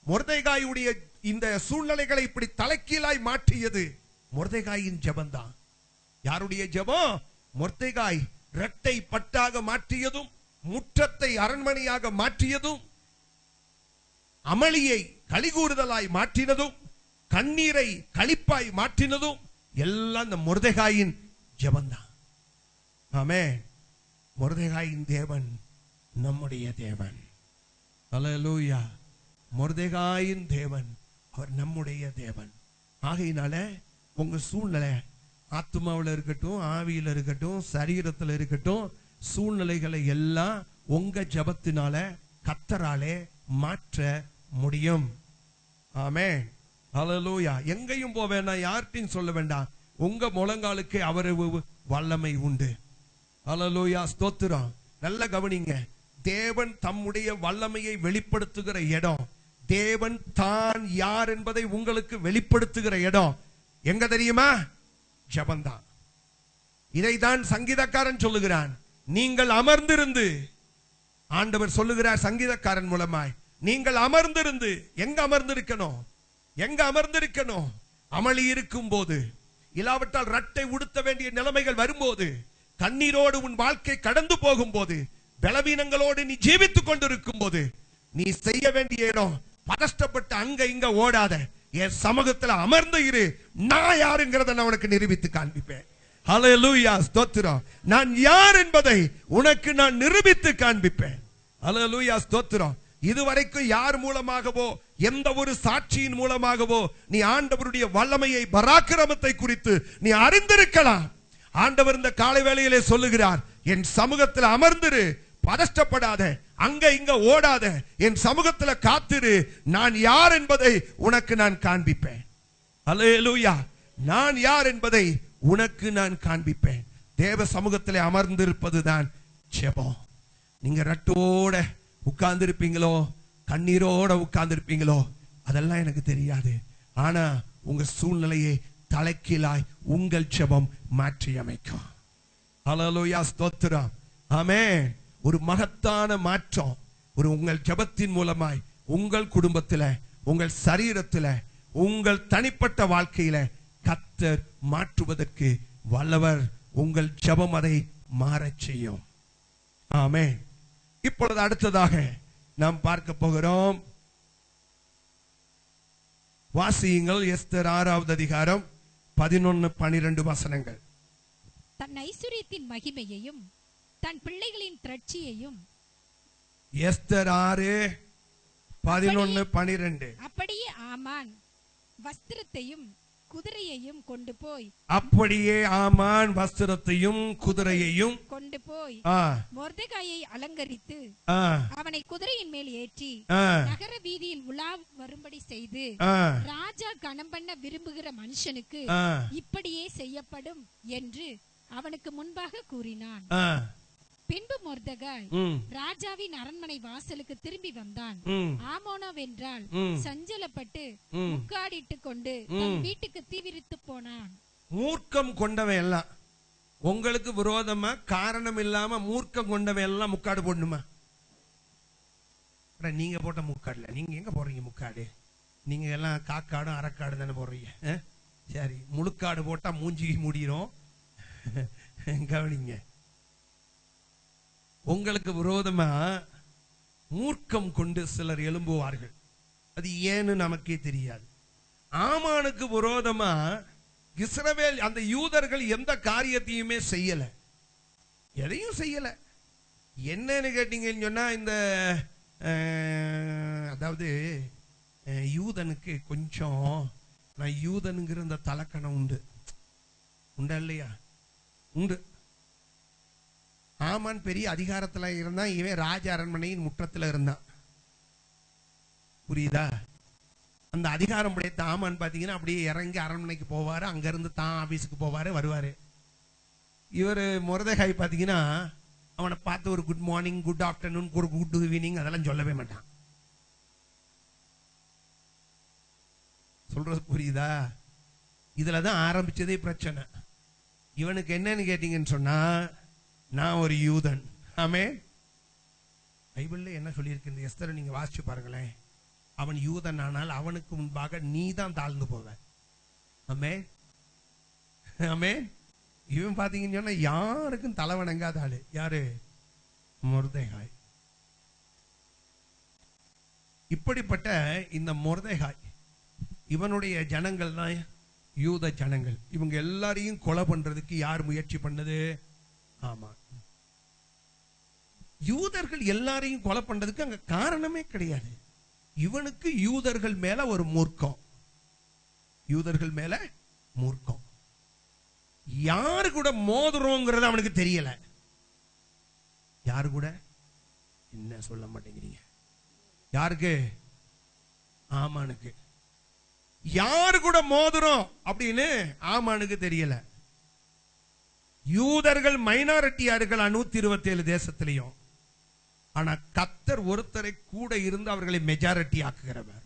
மொர்தெகாயுடைய இந்த சூழ்நிலைகளை இப்படி தலைக்கீழாய் மாற்றியது மொர்தெகாயின் ஜெபம் தான். யாருடைய ஜெபம்? மொர்தெகாய் இரட்டை பட்டாக மாற்றியதும், முற்றத்தை அரண்மனையாக மாற்றியதும், அமளியை களிகூறுதலாய் மாற்றினதும், கண்ணீரை களிப்பாய் மாற்றினதும் எல்லாம் இந்த மொர்தெகாயின் ஜெபம்தான். ஆமென். மொர்தெகாயின் தேவன் நம்முடைய தேவன். அல்லேலூயா. மொர்தெகாயின் தேவன் அவர் நம்முடைய தேவன். ஆகையினால உங்க சூழ்நிலை ஆத்மாவில் இருக்கட்டும், ஆவியில் இருக்கட்டும், சரீரத்தில் இருக்கட்டும், சூழ்நிலைகளை எல்லாம் உங்க ஜெபத்தினால கர்த்தராலே மாற்ற முடியும். ஆமென். அல்லேலூயா. எங்கேயும் போக வேண்டாம், யார்கிட்டையும் சொல்ல வேண்டாம். உங்க முழங்காலுக்கு அவருக்கு வல்லமை உண்டு. அல்லேலூயா. ஸ்தோத்திரம். நல்ல கவனிங்க. தேவன் தம்முடைய வல்லமையை வெளிப்படுத்துகிற இடம், தேவன் தான் யார் என்பதை உங்களுக்கு வெளிப்படுத்துகிற இடம் எங்க தெரியுமா? ஜெபம்தான். இதைதான் சங்கீதக்காரன் சொல்லுகிறான். நீங்கள் அமர்ந்திருந்து, ஆண்டவர் சொல்லுகிறார் சங்கீதக்காரன் மூலமாய், நீங்கள் அமர்ந்திருந்து. எங்க அமர்ந்திருக்கணும்? எங்க அமர்ந்திருக்கணும்? அமளி இருக்கும் போது, இல்லாவிட்டால் ரட்டை உடுத்த வேண்டிய நிலைமைகள் வரும்போது, கண்ணீரோடு உன் வாழ்க்கை கடந்து போகும் போது, பலவீனங்களோடு நீ ஜீவித்துக் கொண்டிருக்கும் போது, நீ செய்ய வேண்டிய இடம், பதஷ்டப்பட்டு அங்க இங்க ஓடாத, என் சமூகத்தில் அமர்ந்து இரு. நான் யாருங்கிறத நான் உனக்கு நிரூபித்து காண்பிப்பேன். ஹல்லேலூயா, ஸ்தோத்திரம். நான் யார் என்பதை உனக்கு நான் நிரூபித்து காண்பிப்பேன். ஹல்லேலூயா, ஸ்தோத்திரம். இதுவரைக்கும் யார் மூலமாகவோ, எந்த ஒரு சாட்சியின் மூலமாகவோ நீ ஆண்டவருடைய வல்லமையை, பராக்கிரமத்தை குறித்து நீ அறிந்திருக்கலாம். ஆண்டவர் இந்த காலை வேளையிலே சொல்லுகிறார், என் சமூகத்தில் அமர்ந்திரு, பதஷ்டப்படாத, அங்க இங்க ஓடாத, என் சமூகத்தில் காத்திரு. நான் யார் என்பதை உனக்கு நான் காண்பிப்பேன். ஹல்லேலூயா. நான் யார் என்பதை உனக்கு நான் காண்பிப்பேன். தேவ சமூகத்திலே அமர்ந்திருப்பதுதான் ஜெபம். நீங்க ரட்டோட உட்கார்ந்து இருப்பீங்களோ, கண்ணீரோட உட்கார்ந்து இருப்பீங்களோ, அதெல்லாம் எனக்கு தெரியாது. ஆனா உங்க சூழ்நிலையை தலைக்கீழாய் உங்கள் ஜெபம் மாற்றி அமைக்கும். ஹல்லேலூயா, ஸ்தோத்திரம். ஆமென். ஒரு மகத்தான மாற்றம் ஒரு உங்கள் ஜெபத்தின் மூலமாய் உங்கள் குடும்பத்தில, உங்கள் சரீரத்தில, உங்கள் தனிப்பட்ட வாழ்க்கையில கர்த்தர் மாற்றுவதற்கு வல்லவர். உங்கள் ஜெபம் அதை மாறச் செய்யும். ஆமென். இப்பொழுது அடுத்ததாக நாம் பார்க்க போகிறோம். வாசியுங்கள் எஸ்தர் 6வது அதிகாரம் 11-12 வசனங்கள். தன் ஐஸ்வரியத்தின் மகிமையையும் தன் பிள்ளைகளின் திரட்சியையும். எஸ்தர் 6:11-12. அப்படியே ஆமான் வஸ்திரத்தையும் குதிரையையும் கொண்டு போய், அப்படியே ஆமான் வஸ்திரத்தையும் குதிரையையும் கொண்டு போய் மொர்தெகாயை அலங்கரித்து அவனை குதிரையின் மேல் ஏற்றி நகர வீதியில் உலா வரும்படி செய்து, ராஜா கனம் பண்ண விரும்புகிற மனுஷனுக்கு இப்படியே செய்யப்படும் என்று அவனுக்கு முன்பாக கூறினான். பின்பு மொர்தெகாய் ராஜாவின் அரண்மனை வாசலுக்கு திரும்பி வந்தான். ஆமோனோவென்றால் சஞ்சலப்பட்டு முக்காடிட்டு கொண்டு தன் வீட்டுக்கு தீவிரித்து போனான். மூர்க்கம் கொண்டவன் எல்லாம் உங்களுக்கு விரோதமா காரணம் இல்லாம மூர்க்கம் கொண்டவன் எல்லாம் முக்காடு போடணுமா? நீங்க போட்ட முக்காடுல நீங்க எங்க போறீங்க முக்காடு? நீங்க எல்லாம் காக்காடும் அரைக்காடு தானே போடுறீங்க. சரி, முழுக்காடு போட்டா மூஞ்சி முடியும். கவனிங்க, உங்களுக்கு விரோதமா மூர்க்கம் கொண்டு சிலர் எழும்புவார்கள். அது ஏன்னு நமக்கே தெரியாது. ஆமானுக்கு விரோதமா இஸ்ரவேல் அந்த யூதர்கள் எந்த காரியத்தையுமே செய்யல, எதையும் செய்யல. என்னன்னு கேட்டீங்கன்னு சொன்னா, இந்த அதாவது யூதனுக்கு கொஞ்சம், நான் யூதனுங்கிற இந்த தலக்கணம் உண்டு உண்டா இல்லையா? உண்டு. ஆமான் பெரிய அதிகாரத்துல இருந்தான், இவன் ராஜ அரண்மனையின் முற்றத்துல இருந்தான். புரியுதா? அந்த அதிகாரம் படைத்த ஆமான் பாத்தீங்கன்னா அப்படியே இறங்கி அரண்மனைக்கு போவாரு, அங்க இருந்து தான் ஆபீஸுக்கு போவாரு வருவாரு. இவர் மொர்தெகாய் பாத்தீங்கன்னா அவனை பார்த்து ஒரு குட் மார்னிங், குட் ஆஃப்டர்நூன், ஒரு குட் ஈவினிங் அதெல்லாம் சொல்லவே மாட்டான். சொல்றது புரியுதா? இதுலதான் ஆரம்பிச்சதே பிரச்சனை. இவனுக்கு என்னன்னு கேட்டீங்கன்னு சொன்னா, நான் ஒரு யூதன். ஆமென். பைபிள்ல என்ன சொல்லியிருக்கு, இந்த எஸ்தரை நீங்க வாசிச்சு பாருங்களேன். அவன் யூதன் ஆனால் அவனுக்கு முன்பாக நீ தான் தாழ்ந்து போவ. ஆமென், ஆமென். இவன் பாத்தீங்கன்னு சொன்னா யாருக்கும் தலை வணங்காத ஆளு. யாரு? மொர்தெகாய். இப்படிப்பட்ட இந்த மொர்தெகாய், இவனுடைய ஜனங்கள் தான் யூத ஜனங்கள். இவங்க எல்லாரையும் கொலை பண்றதுக்கு யார் முயற்சி பண்ணது? ஆமா, யூதர்கள் எல்லாரையும் கொலை பண்றதுக்கு அங்க காரணமே கிடையாது. இவனுக்கு யூதர்கள் மேல ஒரு மூர்க்கம், யூதர்கள் மேல மூர்க்கம். யாரு கூட மோதுறோங்கிறது அவனுக்கு தெரியல. யாரு கூட? என்ன சொல்ல மாட்டேங்கிறீங்க? யாருக்கு? ஆமானுக்கு. யாரு கூட மோதுறோம் அப்படின்னு ஆமானுக்கு தெரியல. யூதர்கள் மைனாரிட்டியா இருக்கலாம் 127 தேசத்திலையும். ஆனா கர்த்தர் ஒருத்தரை கூட இருந்து அவர்களை மெஜாரிட்டி ஆக்குகிறவர்.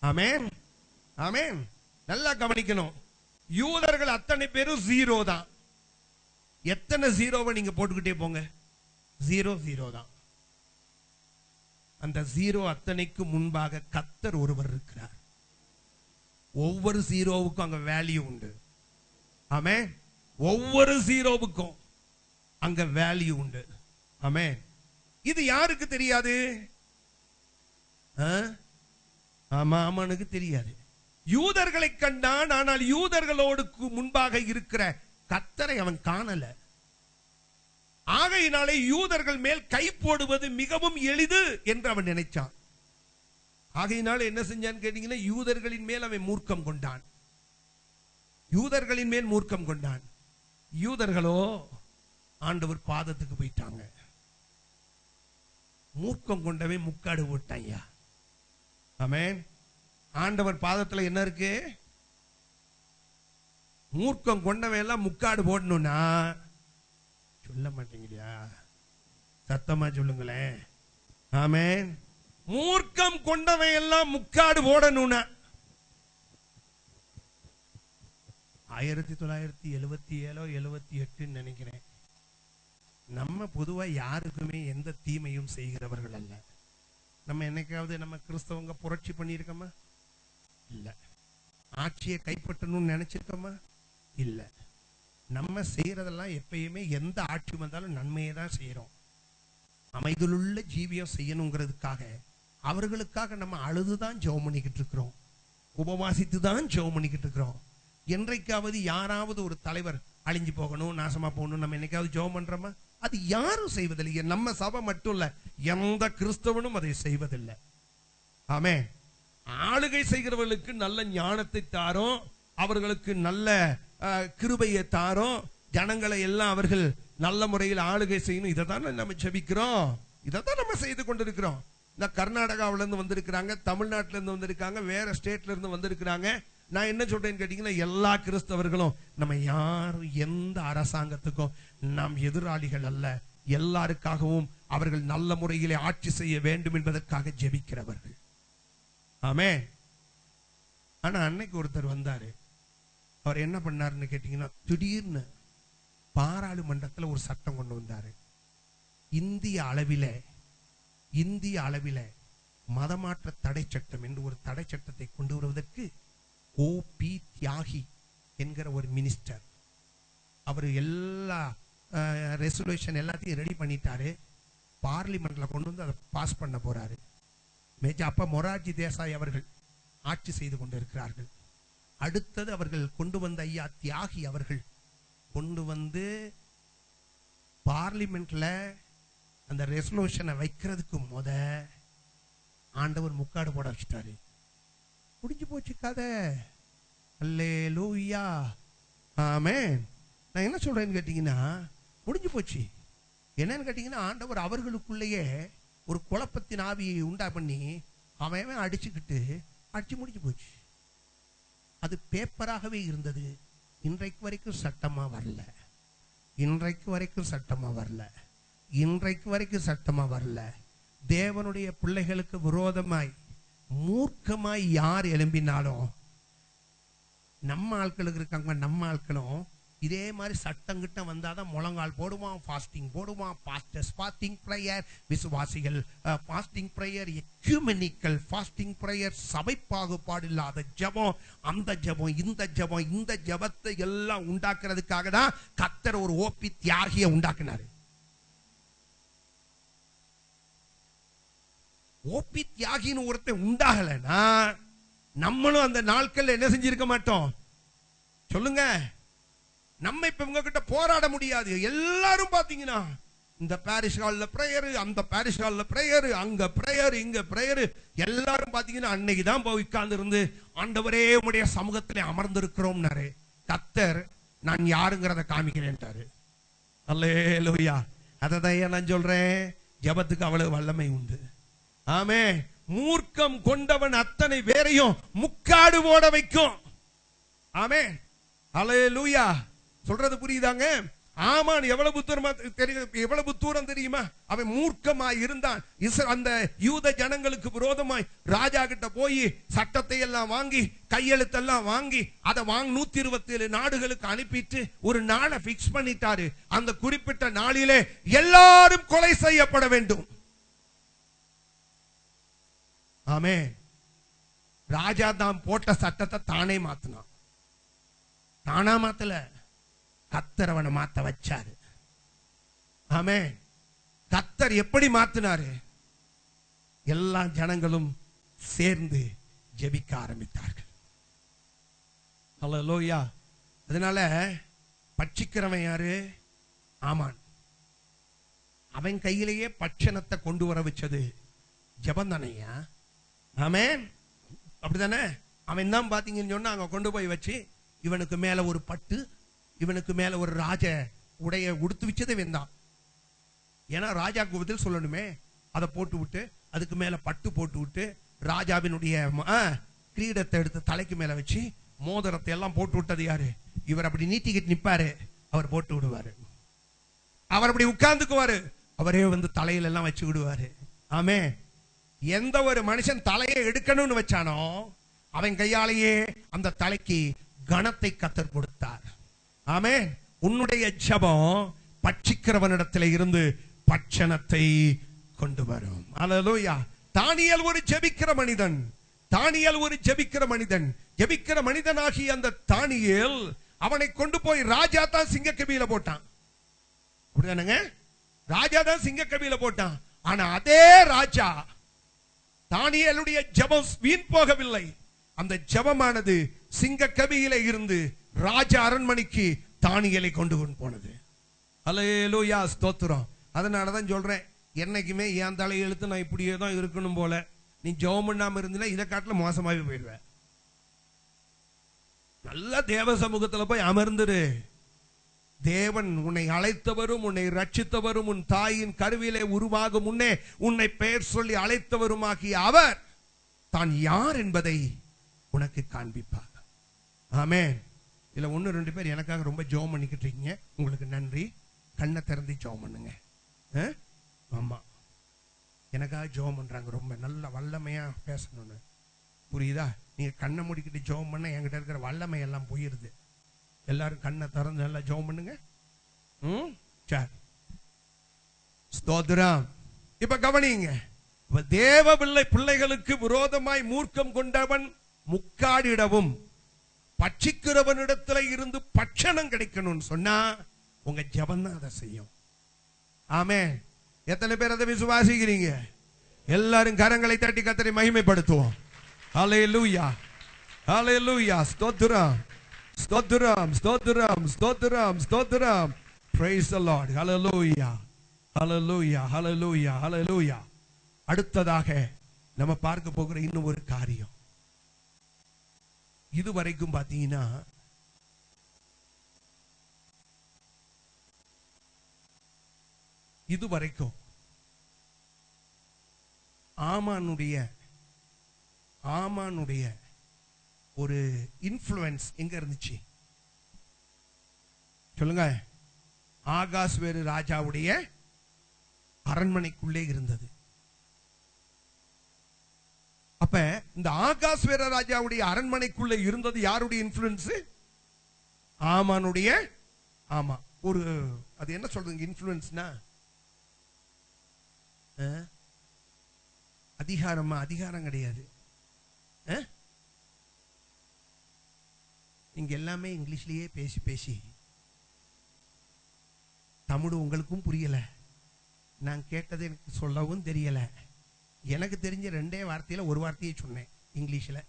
ஆமென், ஆமென். நல்லா கவனிக்கணும். யூதர்கள் அத்தனை பேரும் ஜீரோ தான். எத்தனை ஜீரோவை நீங்க போட்டுக்கிட்டே போங்க, ஜீரோ ஜீரோ தான். அந்த ஜீரோ அத்தனைக்கு முன்பாக கர்த்தர் ஒருவர் இருக்கிறார். ஒவ்வொரு ஜீரோவுக்கும் அங்க வேல்யூ உண்டு. ஆமென். ஒவ்வொரு ஜீரோவுக்கும் அங்க வேல்யூ உண்டு. ஆமென். இது யாருக்கு தெரியாது? ஆமானுக்கு தெரியாது. யூதர்களை கண்டான், ஆனால் யூதர்களோடு முன்பாக இருக்கிற கர்த்தரை அவன் காணல. ஆகையினாலே யூதர்கள் மேல் கை போடுவது மிகவும் எளிது என்று அவன் நினைச்சான். ஆகையினால என்ன செஞ்சான்னு கேட்டீங்கன்னா, யூதர்களின் மேல் அவன் மூர்க்கம் கொண்டான். யூதர்களின் மேல் மூர்க்கம் கொண்டான். யூதர்களோ ஆண்டவர் பாதத்துக்கு போயிட்டாங்க. மூர்க்கம் கொண்டவன் முக்காடு போட்டாங்க. ஆமென். ஆண்டவர் பாதத்துல என்ன இருக்கு? மூர்க்கம் கொண்டவன் எல்லாம் முக்காடு போடணும்னா சொல்ல மாட்டேங்கிறியா? சத்தமா சொல்லுங்களேன். ஆமென். மூர்க்கம் கொண்டவன் எல்லாம் முக்காடு போடணும்னா 1977 78 நினைக்கிறேன். நம்ம பொதுவா யாருக்குமே எந்த தீமையும் செய்கிறவர்கள் அல்ல. நம்ம என்னைக்காவது நம்ம கிறிஸ்தவங்க புரட்சி பண்ணியிருக்கோமா? இல்ல. ஆட்சியை கைப்பற்றணும்னு நினைச்சிருக்கோமா? இல்ல. நம்ம செய்யறதெல்லாம் எப்பயுமே எந்த ஆட்சி வந்தாலும் நன்மையை தான் செய்யறோம். அமைதியுள்ள ஜீவியம் செய்யணுங்கிறதுக்காக அவர்களுக்காக நம்ம அழுதுதான் ஜெபம் பண்ணிக்கிட்டு இருக்கிறோம், உபவாசித்து தான் ஜெபம் பண்ணிக்கிட்டு இருக்கிறோம். என்றைக்காவது யாராவது ஒரு தலைவர் அழிஞ்சு போகணும், நாசமா போகணும் நம்ம என்னைக்காவது ஜெபம் பண்றோமா? அது யாரும் செய்வதில்லை. நம்ம சபை மட்டும் இல்ல, எந்த கிறிஸ்தவனும் அதை செய்வதில்லை. ஆமென். ஆளுகை செய்கிறவர்களுக்கு நல்ல ஞானத்தை தாரோம், அவர்களுக்கு நல்ல கிருபையை தாரோம், ஜனங்களை எல்லாம் அவர்கள் நல்ல முறையில் ஆளுகை செய்யணும். இதை தான் நம்ம ஜெபிக்கிறோம், இதை தான் நம்ம செய்து கொண்டிருக்கிறோம். இந்த கர்நாடகாவில இருந்து வந்திருக்கிறாங்க, தமிழ்நாட்டில இருந்து வந்திருக்காங்க, வேற ஸ்டேட்ல இருந்து வந்திருக்கிறாங்க. நான் என்ன சொல்றேன்னு கேட்டீங்கன்னா, எல்லா கிறிஸ்தவர்களும் நம்ம யாரும் எந்த அரசாங்கத்துக்கும் நாம் எதிராளிகள் அல்ல. எல்லாருக்காகவும் அவர்கள் நல்ல முறையிலே ஆட்சி செய்ய வேண்டும் என்பதற்காக ஜெபிக்கிறவர்கள். ஆமென். ஆனா அன்னைக்கு ஒருத்தர் வந்தாரு. அவர் என்ன பண்ணாருன்னு கேட்டீங்கன்னா, திடீர்னு பாராளுமன்றத்தில் ஒரு சட்டம் கொண்டு வந்தாரு. இந்திய அளவில மதமாற்ற தடை சட்டம் என்று ஒரு தடை சட்டத்தை கொண்டு வருவதற்கு ஓபி தியாகி என்கிற ஒரு மினிஸ்டர், அவர் எல்லா ரெசல்யூஷன் எல்லாத்தையும் ரெடி பண்ணிட்டாரு. பார்லிமெண்ட்ல கொண்டு வந்து அதை பாஸ் பண்ண போறாரு. அப்ப மொரார்ஜி தேசாய் அவர்கள் ஆட்சி செய்து கொண்டிருக்கிறார்கள். அடுத்தது அவர்கள் கொண்டு வந்த ஐயா தியாகி அவர்கள் கொண்டு வந்து பார்லிமெண்ட்ல அந்த ரெசல்யூஷனை வைக்கிறதுக்கு ஆண்டவர் முக்காடு போட வச்சுட்டாரு. முடிஞ்சு போச்சு கதை. அல்லேலூயா. ஆமென். நான் என்ன சொல்றேன்னு கேட்டீங்கன்னா, முடிஞ்சு போச்சு. என்னன்னு கேட்டீங்கன்னா, ஆண்டவர் அவர்களுக்குள்ளேயே ஒரு குழப்பத்தின் ஆவியை உண்டா பண்ணி அவன் அடிச்சு முடிஞ்சு போச்சு. அது பேப்பராகவே இருந்தது. இன்றைக்கு வரைக்கும் சட்டமா வரல. தேவனுடைய பிள்ளைகளுக்கு விரோதமாய் மூர்க்கமாய் யார் எழும்பினாலும் நம்ம ஆட்களுக்கு இருக்காங்க. நம்ம ஆட்களும் இதே மாதிரி சட்டம் கிட்ட வந்தாதான் முழங்கால் போடுவான், ஃபாஸ்டிங் போடுவான். பாஸ்டர்ஸ் ஃபாஸ்டிங் பிரேயர், விசுவாசிகள் ஃபாஸ்டிங் பிரேயர், எக்யூமெனிக்கல் ஃபாஸ்டிங் பிரேயர், சபை பாகுபாடு இல்லாத ஜெபம், அந்த ஜெபம் இந்த ஜெபம், இந்த ஜெபத்தை எல்லாம் உண்டாக்குறதுக்காக தான் கர்த்தர் ஒரு ஓபி தியாகியை உண்டாக்குனாரு. ஓபி தியாகின்னு ஒருத்தன் உண்டாகலன்னா நம்மளும் அந்த நாட்கள் என்ன செஞ்சிருக்க மாட்டோம்? சொல்லுங்க. நம்ம இப்ப உங்ககிட்ட போராட முடியாது. எல்லாரும் பாத்தீங்கன்னா இந்த பாரிஷ் ஹால்ல பிரேயர், அந்த பாரிஷ் ஹால்ல பிரேயர், அங்க பிரேயர், இங்க பிரேயர். எல்லாரும் பாத்தீங்கன்னா அன்னைக்கு தான் போய் உட்கார்ந்து இருந்து ஆண்டவரே உம்முடைய சமூகத்திலே அமர்ந்திருக்கிறோம்னாரு. கர்த்தர் நான் யாருங்கிறத காமிக்கிறேன்ட்டாரு. அல்லேலூயா. அததான் நான் சொல்றேன், ஜெபத்துக்கு அவ்வளவு வல்லமை உண்டு. ஆமே. மூர்க்கம் கொண்டவன் அத்தனை பேரையும் முக்காடு போட வைக்கும். ஆமே. அல்லேலூயா. சொல்றது புரியுதாங்க? ஆமான் எவ்வளவு தூரம் தெரியுமா? அவன் மூர்க்கமாய் இருந்தான். அந்த யூத ஜனங்களுக்கு விரோதமாய் ராஜா கிட்ட போய் சட்டத்தை எல்லாம் வாங்கி கையெழுத்தெல்லாம் வாங்கி அதை 127 நாடுகளுக்கு அனுப்பிட்டு ஒரு நாளை பிக்ஸ் பண்ணிட்டாரு. அந்த குறிப்பிட்ட நாளிலே எல்லாரும் கொலை செய்யப்பட வேண்டும். ஆமென். ராஜா தான் போட்ட சட்டத்தை தானே மாத்தினான். தானா மாத்தல, கர்த்தர் மாத்த வச்சாரு. ஆமென். கர்த்தர் எப்படி மாத்தினாரு? எல்லா ஜனங்களும் சேர்ந்து ஜெபிக்க ஆரம்பித்தார்கள். அல்லேலூயா. அதனால பட்சிக்கிறவன் யாரு? ஆமான். அவன் கையிலேயே பட்சணத்தை கொண்டு வர வச்சது ஜெபம் தானையா? ஆமென். அப்படித்தானே? அவன் தான் பாத்தீங்கன்னு சொன்னா அங்க கொண்டு போய் வச்சு இவனுக்கு மேல ஒரு பட்டு, இவனுக்கு மேல ஒரு ராஜ உடைய உடுத்து வச்சதே வேண்டாம். ஏன்னா ராஜாக்கு பதில் சொல்லணுமே. அதை போட்டு விட்டு அதுக்கு மேல பட்டு போட்டு விட்டு ராஜாவினுடைய கிரீடத்தை எடுத்து தலைக்கு மேல வச்சு மோதிரத்தை எல்லாம் போட்டு விட்டது யாரு? இவர் அப்படி நீட்டிக்கிட்டு நிப்பாரு, அவர் போட்டு விடுவாரு. அவர் அப்படி உட்கார்ந்துக்குவாரு, அவரே வந்து தலையில எல்லாம் வச்சு விடுவாரு. ஆமே. எந்த ஒரு மனுஷன் தலையை எடுக்கணும்னு வச்சானோ அவன் கையாலேயே அந்த தலைக்கு கணத்தை கர்த்தர் கொடுத்தார். ஆமென். உன்னுடைய ஜெபம் பட்சிக்கிறவனிடத்தில் இருந்து பட்சணத்தை கொண்டு வரும். அல்லேலூயா. தானியேல் ஒரு ஜெபிக்கிற மனிதன். தானியேல் ஒரு ஜெபிக்கிற மனிதன். ஜெபிக்கிற மனிதனாகிய அந்த தானியேல் அவனை கொண்டு போய் ராஜா தான் சிங்கக்கபியில போட்டான். அப்படிதானங்க? ராஜா தான் சிங்கக்கபியில போட்டான். ஆனா அதே ராஜா தானியேலுடைய ஜெபம் வீண் போகவில்லை. அந்த ஜெபமானது சிங்கக்கபியில இருந்து ராஜா அரண்மனைக்கு தானியேலை கொண்டு போனது. அல்லேலூயா, ஸ்தோத்திரம். அதனாலதான் சொல்றேன், என்னைக்குமே என் தலை எழுத்து நான் இப்படியே தான் இருக்கணும் போல. நீ ஜெபம் பண்ணாம இருந்தீனா இதை காட்டில மோசமாவே போயிடுவேன். நல்ல தேவ சமூகத்துல போய் அமர்ந்துரு. தேவன் உன்னை அழைத்தவரும் உன்னை ரட்சித்தவரும் உன் தாயின் கருவிலே உருவாகும் முன்னே உன்னை பெயர் சொல்லி அழைத்தவருமாகிய அவர் தான் யார் என்பதை உனக்கு காண்பிப்பார். ஆமென். இல்ல 1-2 பேர் எனக்காக ரொம்ப ஜெபம் பண்ணிக்கிட்டு இருக்கீங்க. உங்களுக்கு நன்றி. கண்ணை திறந்து ஜெபம் பண்ணுங்க. ஆமா, எனக்காக ஜெபம் பண்றாங்க. ரொம்ப நல்ல வல்லமையா பேசணும்னு புரியுதா? நீங்க கண்ணை மூடிக்கிட்டு ஜெபம் பண்ண என்கிட்ட இருக்கிற வல்லமை எல்லாம் போயிருது. எல்லாரும் கண்ணை திறந்து நல்லா ஜெபம் பண்ணுங்க. சரி, ஸ்தோத்திரம். இப்ப கவனிங்க. தேவ பிள்ளைகளுக்கு விரோதமாய் மூர்க்கம் கொண்டவன் முக்காடிடவும் பட்சிக்கிறவனிடத்துல இருந்து பட்சணம் கிடைக்கணும்னு சொன்னா உங்க ஜெபம் தான் அதை செய்யும். ஆமென். எத்தனை பேர் அதை விசுவாசிக்கிறீங்க? எல்லாரும் கரங்களை தட்டி கர்த்தரை மகிமைப்படுத்துவோம். ஹல்லேலூயா, ஹல்லேலூயா, ஸ்தோத்திரம், ஸ்தோத்திரம், ஸ்தோத்திரம், ஸ்தோத்திரம், ஸ்தோத்திரம். Praise the Lord. ஹல்லேலூயா, ஹல்லேலூயா, ஹல்லேலூயா, ஹல்லேலூயா. அடுத்ததாக நம்ம பார்க்க போகிற இன்னும் ஒரு காரியம். இதுவரைக்கும் பாத்தீங்கன்னா இதுவரைக்கும் ஆமானுடைய ஒரு இன்ஃப்ளூயன்ஸ் எங்க இருந்துச்சு சொல்லுங்க? ஆகாஸ்வேரு ராஜாவுடைய அரண்மனைக்குள்ளே இருந்தது. அப்ப இந்த ஆகாஸ்வேர ராஜாவுடைய அரண்மனைக்குள்ள இருந்தது யாருடைய இன்ஃப்ளூயன்ஸ்? ஆமானுடைய. ஆமா, ஒரு அது என்ன சொல்றீங்க இன்ஃப்ளூயன்ஸ்னா? அதிகாரமா? அதிகாரம் கிடையாது. இங்க எல்லாமே இங்கிலீஷ்லயே பேசி பேசி தமிழ் உங்களுக்கும் புரியல. நான் கேட்டது எனக்கு சொல்லவும் தெரியல. எனக்கு தெரிஞ்ச 2 வார்த்தையில ஒரு வார்த்தையை சொன்னேன் இங்கிலீஷ்ல.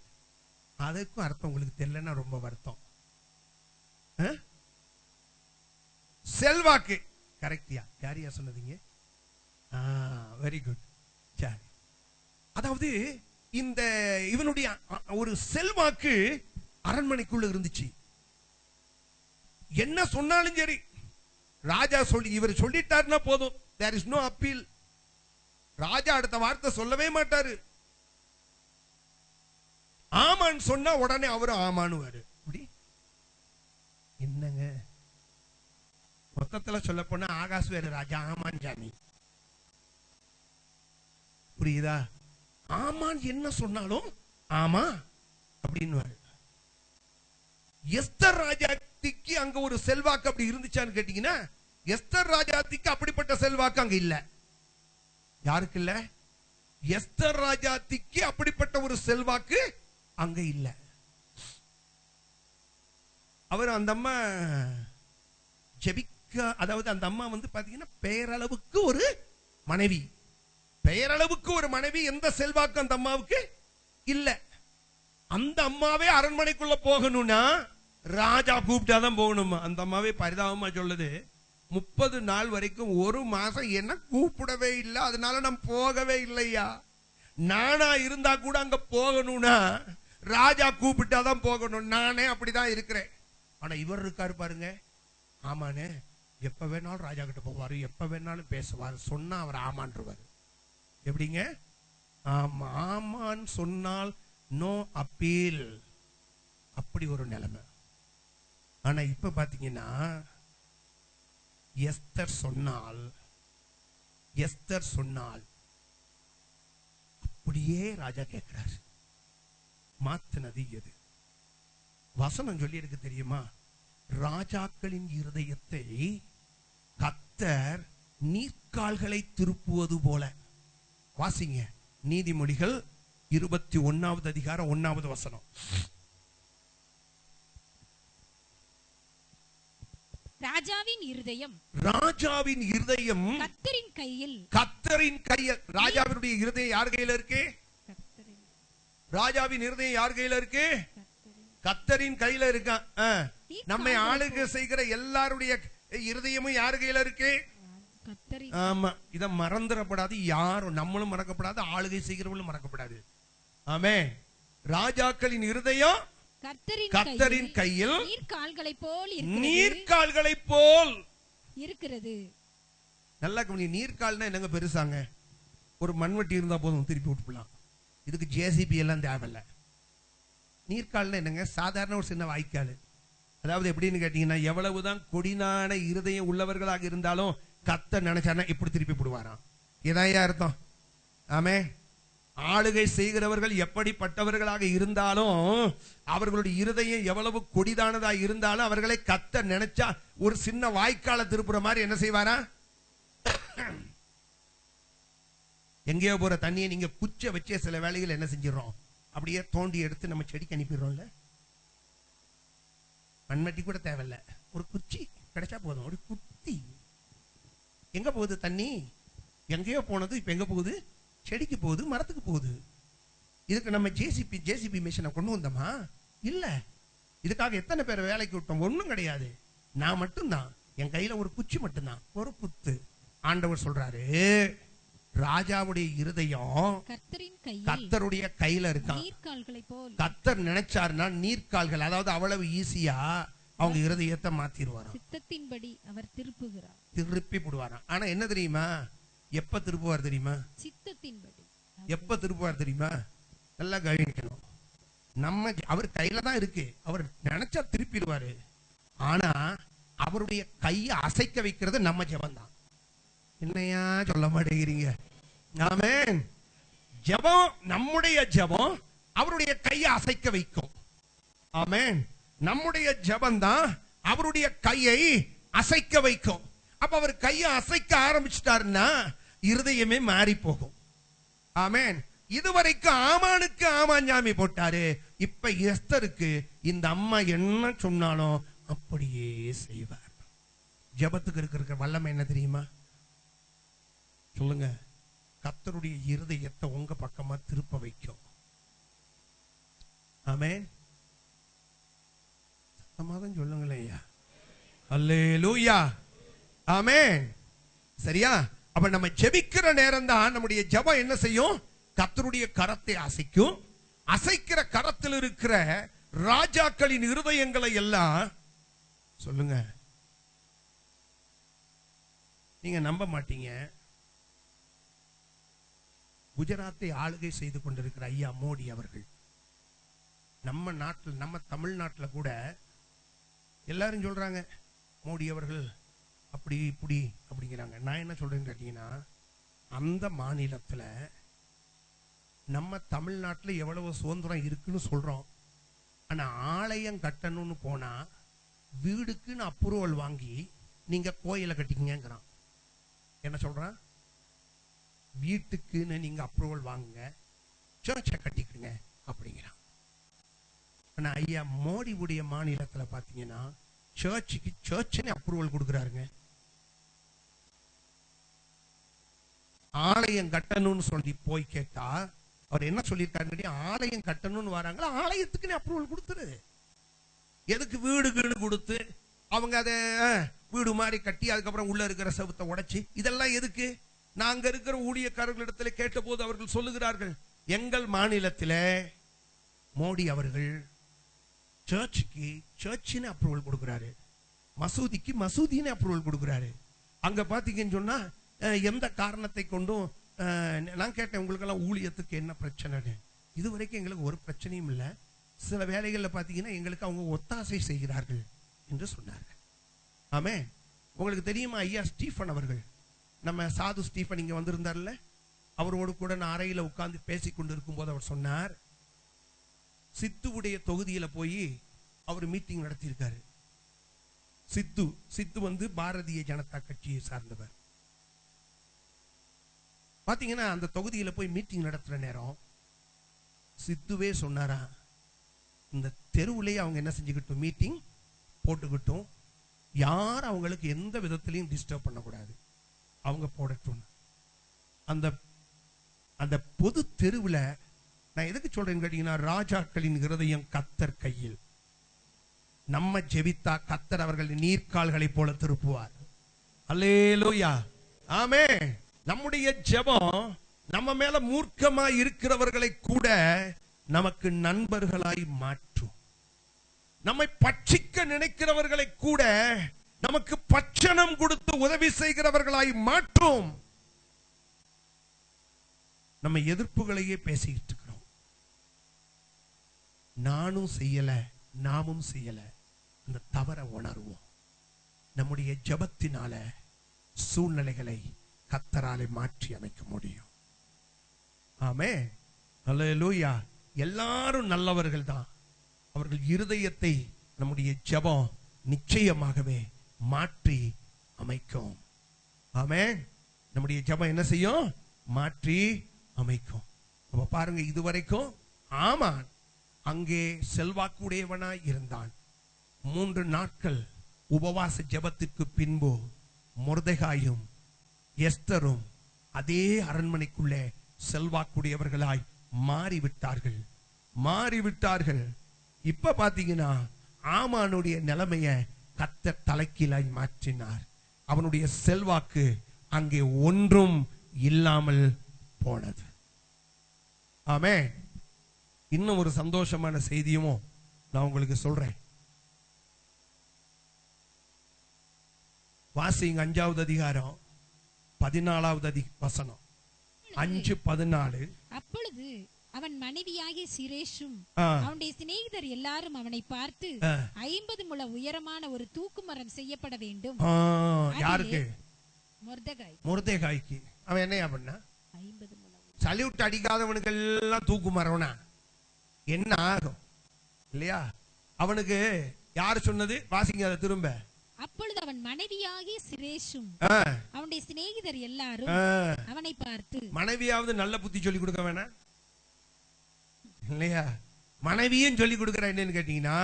அதுக்கும் அர்த்தம் உங்களுக்கு தெரியலன்னா ரொம்ப வருத்தம். செல்வாக்கு. கரெக்டியா? யாரையா சொன்னதீங்க? Very good. சரி, அதாவது இந்த இவனுடைய ஒரு செல்வாக்கு அரண்மனைக்குள்ள இருந்துச்சு. என்ன சொன்னாலும் சரி ராஜா இவர் சொல்லிட்டாருன்னா போதும். there is no appeal. ராஜா அடுத்த வார்த்தை சொல்லவே மாட்டாரு. ஆமான் சொன்னா உடனே அவரு ஆமானுவாரு. என்னங்க மொத்த மொத்தத்துல சொல்ல போனா ஆகாஷ் வேறு ராஜா ஆமான் ஜாமி. புரியுதா? ஆமான் என்ன சொன்னாலும் ஆமா அப்படின்னு. எஸ்தர் ராஜாத்திக்கு அங்க ஒரு செல்வாக்கு அப்படி இருந்துச்சான்னு கேட்டீங்கன்னா, எஸ்தர் ராஜாத்திக்கு அப்படிப்பட்ட செல்வாக்கு அங்க இல்ல. யாருக்கு இல்ல? எஸ்தர் ராஜாத்திக்கு அப்படிப்பட்ட ஒரு செல்வாக்கு அங்க இல்ல. அவர் அந்த அம்மா ஜெபிக்க, அதாவது அந்த அம்மா வந்து பாத்தீங்கன்னா பெயரளவுக்கு ஒரு மனைவி, பெயரளவுக்கு ஒரு மனைவி. எந்த செல்வாக்கு அந்த அம்மாவுக்கு இல்ல. அந்த அம்மாவே அரண்மனைக்குள்ள போகணும்னா ராஜா கூப்பிட்டாதான் போகணுமா. அந்த அம்மாவே பரிதாபமா சொல்லுது, 30 நாள் வரைக்கும் 1 மாசம் என்ன கூப்பிடவே இல்லை, அதனால நான் போகவே இல்லையா. நானா இருந்தா கூட அங்க போகணும்னா ராஜா கூப்பிட்டாதான் போகணும். நானே அப்படிதான் இருக்கிறேன். ஆனா இவர் இருக்காரு பாருங்க, ஆமானே எப்ப வேணாலும் ராஜா கிட்ட போவாரு, எப்ப வேணாலும் பேசுவாரு, சொன்னா அவர் ஆமான்றுவாரு. எப்படிங்க? ஆமா, ஆமான்னு சொன்னால் நோ அப்பீல், அப்படி ஒரு நிலைமை. ஆனா இப்ப பாத்தீங்கன்னா எஸ்தர் சொன்னால் அப்படியே ராஜா கேட்கிறாரு. மாத்தினது எது? வசனம் சொல்லி இருக்கு தெரியுமா? ராஜாக்களின் இருதயத்தை கர்த்தர் நீர்க்கால்களை திருப்புவது போல. வாசிங்க, நீதிமொழிகள் 21வது அதிகாரம் 1வது வசனம். ராஜாவின் இருதயம் கர்த்தரின் கையில். ராஜாவினுடைய இருதயம் யார் கையில இருக்கு? ராஜாவின் இருதயம் யார் கையில இருக்கு? கர்த்தரின் கையில இருக்கான். நம்மை ஆளுகை செய்கிற எல்லாருடைய இருதயமும் யார் கையில இருக்கு? ஆமா, இத மறந்துடப்படாது. யாரும், நம்மளும் மறக்கப்படாது, ஆளுகை செய்கிறவங்களும் மறக்கப்படாது. ஆமென். ராஜாக்களின் இருதயம் கர்த்தரின் கையில் நீர்க்கால்களை போல் இருக்கிறது. நல்லா கவனி. நீர்க்கால்னா என்னங்க பெருசாங்க? ஒரு மண்வெட்டி இருந்தா போதும், திருப்பி விட்டுலாம். இதுக்கு ஜேசிபி எல்லாம் தேவையில்ல. நீர்க்கால்னா என்னங்க? சாதாரண ஒரு சின்ன வாய்க்கால். அதாவது எப்படின்னு கேட்டீங்கன்னா, எவ்வளவுதான் கொடினான இருதயம் உள்ளவர்களாக இருந்தாலும் கர்த்தர் நினைச்சானா இப்படி திருப்பி போடுவாராம். இதான் அர்த்தம். ஆமே. ஆளுகை செய்கிறவர்கள் எப்படிப்பட்டவர்களாக இருந்தாலும், அவர்களுடைய இருதயம் எவ்வளவு கொடிதானதா இருந்தாலும், அவர்களை கர்த்தர் நினைச்சா ஒரு சின்ன வாய்க்கால திருப்புற மாதிரி என்ன செய்வாரா? எங்கேயோ போற தண்ணியை நீங்க குச்ச வச்சே சில வேலைகள் என்ன செஞ்சிடறோம், அப்படியே தோண்டி எடுத்து நம்ம செடிக்கு அனுப்பிடுறோம்ல. மண்மட்டி கூட தேவையில்ல, ஒரு குச்சி கிடைச்சா போதும். ஒரு குத்தி எங்க போகுது தண்ணி? எங்கேயோ போனது இப்ப எங்க போகுது? செடிக்கு போகுது, மரத்துக்கு போகுது. இதுக்கு நம்ம ஜேசிபி மிஷினை கொண்டு வந்தோமா? இல்ல. இதுக்காக எத்தனை பேர் வேலைக்கு விட்டோம்? ஒண்ணும் கிடையாது. நான் மட்டும்தான், என் கையில ஒரு குச்சி மட்டும்தான், ஒரு குத்து. ஆண்டவர் சொல்றாரு, ராஜாவுடைய இருதயம் கர்த்தருடைய கையில இருக்கான். கர்த்தர் நினைச்சாருன்னா நீர்க்கால்கள், அதாவது அவ்வளவு ஈஸியா அவங்க இருதயத்தை மாத்திடுவாராம். சித்தத்தின்படி அவர் திருப்புகிறார், திருப்பி போடுவாராம். ஆனா என்ன தெரியுமா? எப்ப திருப்புவார் தெரியுமா? சித்தத்தின்படி. எப்ப திருப்புவார் தெரியுமா? நல்லா கவனிக்கணும். நம்ம அவர் கையில தான் இருக்கு. அவர் நினைச்சா திருப்பிடுவாரு. ஆனா அவருடைய கையை அசைக்க வைக்கிறது நம்ம ஜெபம் தான். என்னையா சொல்ல மாட்டேங்கிறீங்க? ஆமென். ஜெபம், நம்முடைய ஜெபம் அவருடைய கையை அசைக்க வைக்கும். ஆமென். நம்முடைய ஜெபம் தான் அவருடைய கையை அசைக்க வைக்கும். அப்ப அவர் கையை அசைக்க ஆரம்பிச்சிட்டாருன்னா இருதயமே மாறி போகும். ஆமென். இதுவரைக்கும் ஆமானுக்கு ஆமாஞ்சாமி போட்டாரு. இப்ப எஸ்தருக்கு இந்த அம்மா என்ன சொன்னாலும் அப்படியே செய்வார். ஜெபத்துக்கு இருக்கிற வல்லமை என்ன தெரியுமா? சொல்லுங்க. கர்த்தருடைய இருதயத்தை உங்க பக்கமா திருப்ப வைக்கும். ஆமென். சத்தமாதான் சொல்லுங்களேன். அல்லேலூயா. ஆமென். சரியா? அப்ப நம்ம ஜெபிக்கிற நேரம் தான் நம்முடைய ஜெபம் என்ன செய்யும்? கர்த்தருடைய கரத்தை அசைக்கும். அசைக்கிற கரத்தில் இருக்கிற ராஜாக்களின் இருதயங்களை எல்லாம், சொல்லுங்க, நீங்க நம்ப மாட்டீங்க. குஜராத்தை ஆளுகை செய்து கொண்டிருக்கிற ஐயா மோடி அவர்கள், நம்ம நாட்டில், நம்ம தமிழ்நாட்டில் கூட எல்லாரும் சொல்றாங்க, மோடி அவர்கள் அப்படி இப்படி அப்படிங்கிறாங்க. நான் என்ன சொல்றேன்னு கேட்டீங்கன்னா, அந்த மாநிலத்துல நம்ம தமிழ்நாட்டில் எவ்வளவு சுதந்திரம் இருக்குன்னு சொல்றோம். ஆனா ஆலயம் கட்டணும்னு போனா வீடுக்குன்னு அப்ரூவல் வாங்கி நீங்க கோயிலை கட்டிக்கங்கிறான். என்ன சொல்றான்? வீட்டுக்குன்னு நீங்க அப்ரூவல் வாங்குங்க, சர்ச்சை கட்டிக்கிடுங்க அப்படிங்கிறான். ஆனா ஐயா மோடியுடைய மாநிலத்தில் பாத்தீங்கன்னா சர்ச்சுக்கு சர்ச்சுன்னு அப்ரூவல் கொடுக்குறாருங்க. ஆலயம் கட்டணும்னு சொல்லி போய் கேட்டா அவர் என்ன சொல்லியிருக்காரு? ஆலயம் கட்டணும்னு வராங்களா, ஆலயத்துக்குன்னு அப்ரூவல் கொடுத்துரு. எதுக்கு வீடுக்குன்னு கொடுத்து அவங்க அதை வீடு மாதிரி கட்டி அதுக்கப்புறம் உள்ள இருக்கிற செவுத்தை உடைச்சி இதெல்லாம் எதுக்கு? நாங்க இருக்கிற ஊழியக்காரர்களிடத்துல கேட்ட போது அவர்கள் சொல்லுகிறார்கள், எங்கள் மாநிலத்தில் மோடி அவர்கள் சர்ச்சுக்கு சர்ச்சுன்னு அப்ரூவல் கொடுக்கிறாரு, மசூதிக்கு மசூதின்னு அப்ரூவல் கொடுக்கிறாரு. அங்க பாத்தீங்கன்னு சொன்னா எந்த காரணத்தை கொண்டும் நான் கேட்டேன், உங்களுக்கெல்லாம் ஊழியத்துக்கு என்ன பிரச்சனைன்னு. இதுவரைக்கும் எங்களுக்கு ஒரு பிரச்சனையும் இல்லை. சில வேலைகளில் பார்த்தீங்கன்னா எங்களுக்கு அவங்க ஒத்தாசை செய்கிறார்கள் என்று சொன்னார்கள். ஆமே. உங்களுக்கு தெரியுமா ஐயா ஸ்டீஃபன் அவர்கள், நம்ம சாது ஸ்டீஃபன் இங்க வந்திருந்தார்ல, அவரோடு கூட நான் அறையில் உட்கார்ந்து பேசி கொண்டு இருக்கும் போது அவர் சொன்னார், சித்துவுடைய தொகுதியில போய் அவர் மீட்டிங் நடத்தியிருக்காரு. சித்து வந்து பாரதிய ஜனதா கட்சியை சார்ந்தவர். பாத்தீங்கன்னா அந்த தொகுதியில போய் மீட்டிங் நடத்துற நேரம் சித்துவே சொன்னாரா, இந்த தெருவுலேயே அவங்க என்ன செஞ்சுக்கிட்டும், மீட்டிங் போட்டுக்கிட்டும், யார் அவங்களுக்கு எந்த விதத்திலையும் டிஸ்டர்ப் பண்ணக்கூடாது, அவங்க போடட்டும். அந்த அந்த பொது தெருவில் நான் எதுக்கு சொல்றேன்னு கேட்டீங்கன்னா, ராஜாக்களின் இருதயம் கர்த்தர் கையில். நம்ம ஜெபித்தா கர்த்தர் அவர்கள் நீர்க்கால்களை போல திருப்புவார். அல்லேலூயா, ஆமே. நம்முடைய ஜெபம் நம்ம மேல மூர்க்கமா இருக்கிறவர்களை கூட நமக்கு நண்பர்களாய் மாற்றும். நம்மை பட்சிக்க நினைக்கிறவர்களை கூட நமக்கு பட்சணம் கொடுத்து உதவி செய்கிறவர்களாய் மாற்றும். நம்ம எதிர்ப்புகளையே பேசிக்கிட்டு இருக்கிறோம். நானும் செய்யல, நாமும் செய்யல. அந்த தவறை உணர்வோம். நம்முடைய ஜெபத்தினால சூழ்நிலைகளை கர்த்தராலே மாற்றி அமைக்க முடியும். ஆமே, அல்லேலூயா. எல்லாரும் நல்லவர்கள் தான். அவர்கள் இருதயத்தை நம்முடைய ஜெபம் நிச்சயமாகவே மாற்றி அமைக்கும். ஆமே, நம்முடைய ஜெபம் என்ன செய்யும்? மாற்றி அமைக்கும். நம்ம பாருங்க, இதுவரைக்கும் ஆமான் அங்கே செல்வாக்குடையவனாய் இருந்தான். 3 நாட்கள் உபவாச ஜெபத்திற்கு பின்பு மொர்தெகாயும் எஸ்தரும் அதே அரண்மனைக்குள்ளே செல்வாக்குடையவர்களாய் மாறிவிட்டார்கள். இப்ப பாத்தீங்கன்னா ஆமானுடைய நிலைமைய கர்த்தர் தலைகீழாய் மாற்றினார். அவனுடைய செல்வாக்கு அங்கே ஒன்றும் இல்லாமல் போனது. ஆமே. இன்னும் ஒரு சந்தோஷமான செய்தியும் நான் உங்களுக்கு சொல்றேன். வாசிங்க 5வது அதிகாரம் 14வது வசனம். 5:14. அப்பொழுது அவன் மனைவியாகிய சிரேஷும் அவனுடைய சிநேகிதர் எல்லாரும் அவனை பார்த்து 50 முழ உயரமான ஒரு தூக்கு மரம் செய்யப்பட வேண்டும். யாருக்கு? மொர்தெகாய்க்கு. அவன் என்ன பண்ணா? 50 முழ. சல்யூட் அடிக்காதவனுக்கு எல்லாம் தூக்கு மரம்னா என்ன ஆகும் இல்லையா? அவனுக்கு யார் சொன்னது? வாசிங்க அதை திரும்ப. அப்பொழுது அவன் மனைவியாகிய சிரேஷும் அவனுடைய சிநேகிதர் எல்லாரும் அவனை பார்த்து. மனைவியாவது நல்ல புத்தி சொல்லி கொடுக்க வேணாம் இல்லையா? மனைவியும் சொல்லி கொடுக்கிற என்னன்னு கேட்டீங்கன்னா,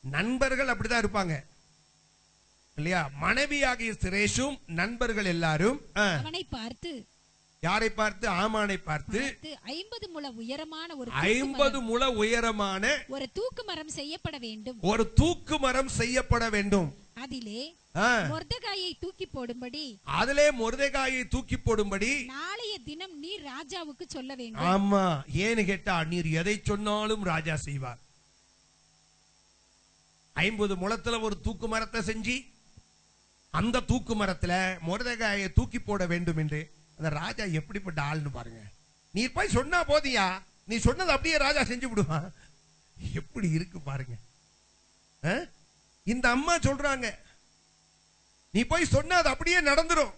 நண்பர்கள் அப்படிதான் இருப்பாங்க இல்லையா? மனைவியாகிய சிரேஷும் நண்பர்கள் எல்லாரும் அவனை பார்த்து. யாரை பார்த்து? ஆமானை பார்த்து 50 முழ உயரமான ஒரு தூக்கு மரம் செய்யப்பட வேண்டும். ஒரு தூக்கு மரம் செய்யப்பட வேண்டும். அதிலே மொர்தெகாயை தூக்கி போடும்படி நாளைய தினம் நீர் ராஜாவுக்கு சொல்ல வேண்டும். ஆமா, ஏன்னு கேட்டா நீர் எதை சொன்னாலும் ராஜா செய்வார். 50 முழத்துல ஒரு தூக்கு மரத்தை செஞ்சு அந்த தூக்கு மரத்துல மொர்தெகாயை தூக்கி போட வேண்டும் என்று அந்த ராஜா எப்படிப்பட்ட ஆள்னு பாருங்க. நீ போய் சொன்னா போதியா, நீ சொன்னது அப்படியே ராஜா செஞ்சு விடுவான். எப்படி இருக்கு பாருங்க. இந்த அம்மா சொல்றாங்க, நீ போய் சொன்னா அது அப்படியே நடந்துரும்.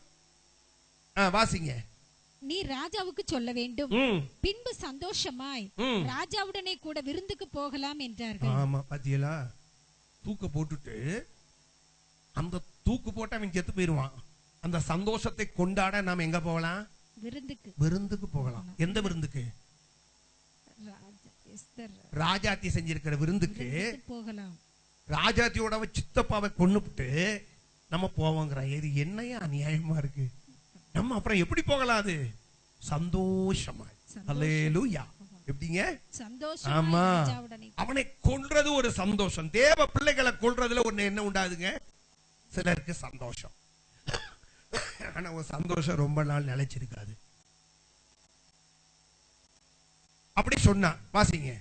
வாசிங்க. நீ ராஜாவுக்கு சொல்ல வேண்டும், பின்பு சந்தோஷமாய் ராஜாவுடனே கூட விருந்துக்கு போகலாம் என்றார்கள். ஆமா, பாத்தீங்களா? தூக்க போட்டுட்டு அந்த தூக்கு போட்டு அவன் செத்து போயிருவான். அந்த சந்தோஷத்தை கொண்டாட நாம எங்க போகலாம்? விருந்துக்கு போகலாம். எந்த விருந்துக்கு? ராஜாத்தி செஞ்சிருக்கிற விருந்துக்கு போகலாம். ராஜாத்தியோட சித்தப்பாவை கொன்னுட்டு நம்ம போவோங்கிற. இது என்னையா அநியாயமா இருக்கு? நம்ம அப்புறம் எப்படி போகலாம்? அது சந்தோஷமா. அல்லேலூயா. எப்படிங்க? ஆமா, அவனை கொல்றது ஒரு சந்தோஷம். தேவ பிள்ளைகளை கொல்றதுல ஒண்ணு என்ன உண்டாதுங்க? சிலருக்கு சந்தோஷம். ஆனா ஒரு சந்தோஷம் ரொம்ப நாள் நிலைச்சிருக்காது. அப்படி சொன்னா வாசிங்க.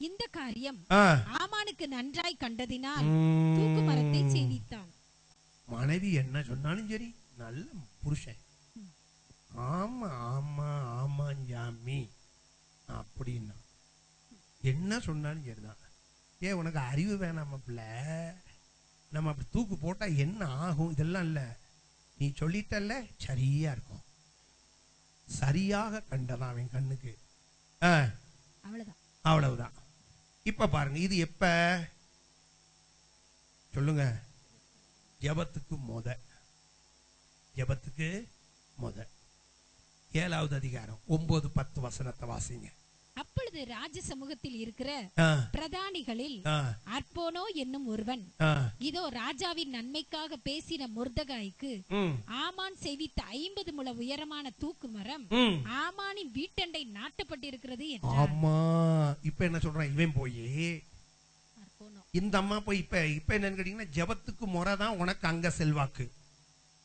இந்த காரியம் ஆமானுக்கு நன்றாய் கண்டதினால் தூக்கு மரத்தை சேவித்தான். மனைவி என்ன சொன்னாலும் சரி, நல்ல புருஷன், ஆமா ஆமா ஆமா ஜாமி அப்படின்னா என்ன சொன்னாலும் சரிதான். ஏன் உனக்கு அறிவு வேணாம பிள்ளை? நம்ம அப்படி தூக்கு போட்டா என்ன ஆகும்? இதெல்லாம் இல்ல, நீ சொல்லிட்டல்ல, சரியா இருக்கும். சரியாக கண்டதான் அவன் கண்ணுக்கு. அவ்வளவுதான். இப்ப பாருங்க, இது எப்ப சொல்லுங்க? ஜெபத்துக்கு முத 7வது அதிகாரம் 9-10 வசனத்தை வாசிங்க. அப்பொழுது ராஜ சமூகத்தில் இருக்கிற பிரதானிகளில் அர்போனோ என்னும் ஒருவன், இதோ ராஜாவின் நன்மைக்காக பேசின மொர்தெகாய்க்கு ஆமான் செய்வித்த 50 முழ உயரமான தூக்கு மரம் ஆமானின் வீட்டண்டை நாட்டப்பட்டிருக்கிறது என்றார். ஆமா, இப்ப என்ன சொல்றான் இவன்? போய் இந்த அம்மா போய் இப்ப என்னன்னு கேட்டீங்கன்னா, ஜெபத்துக்கு முறைதான் உனக்கு அங்க செல்வாக்கு.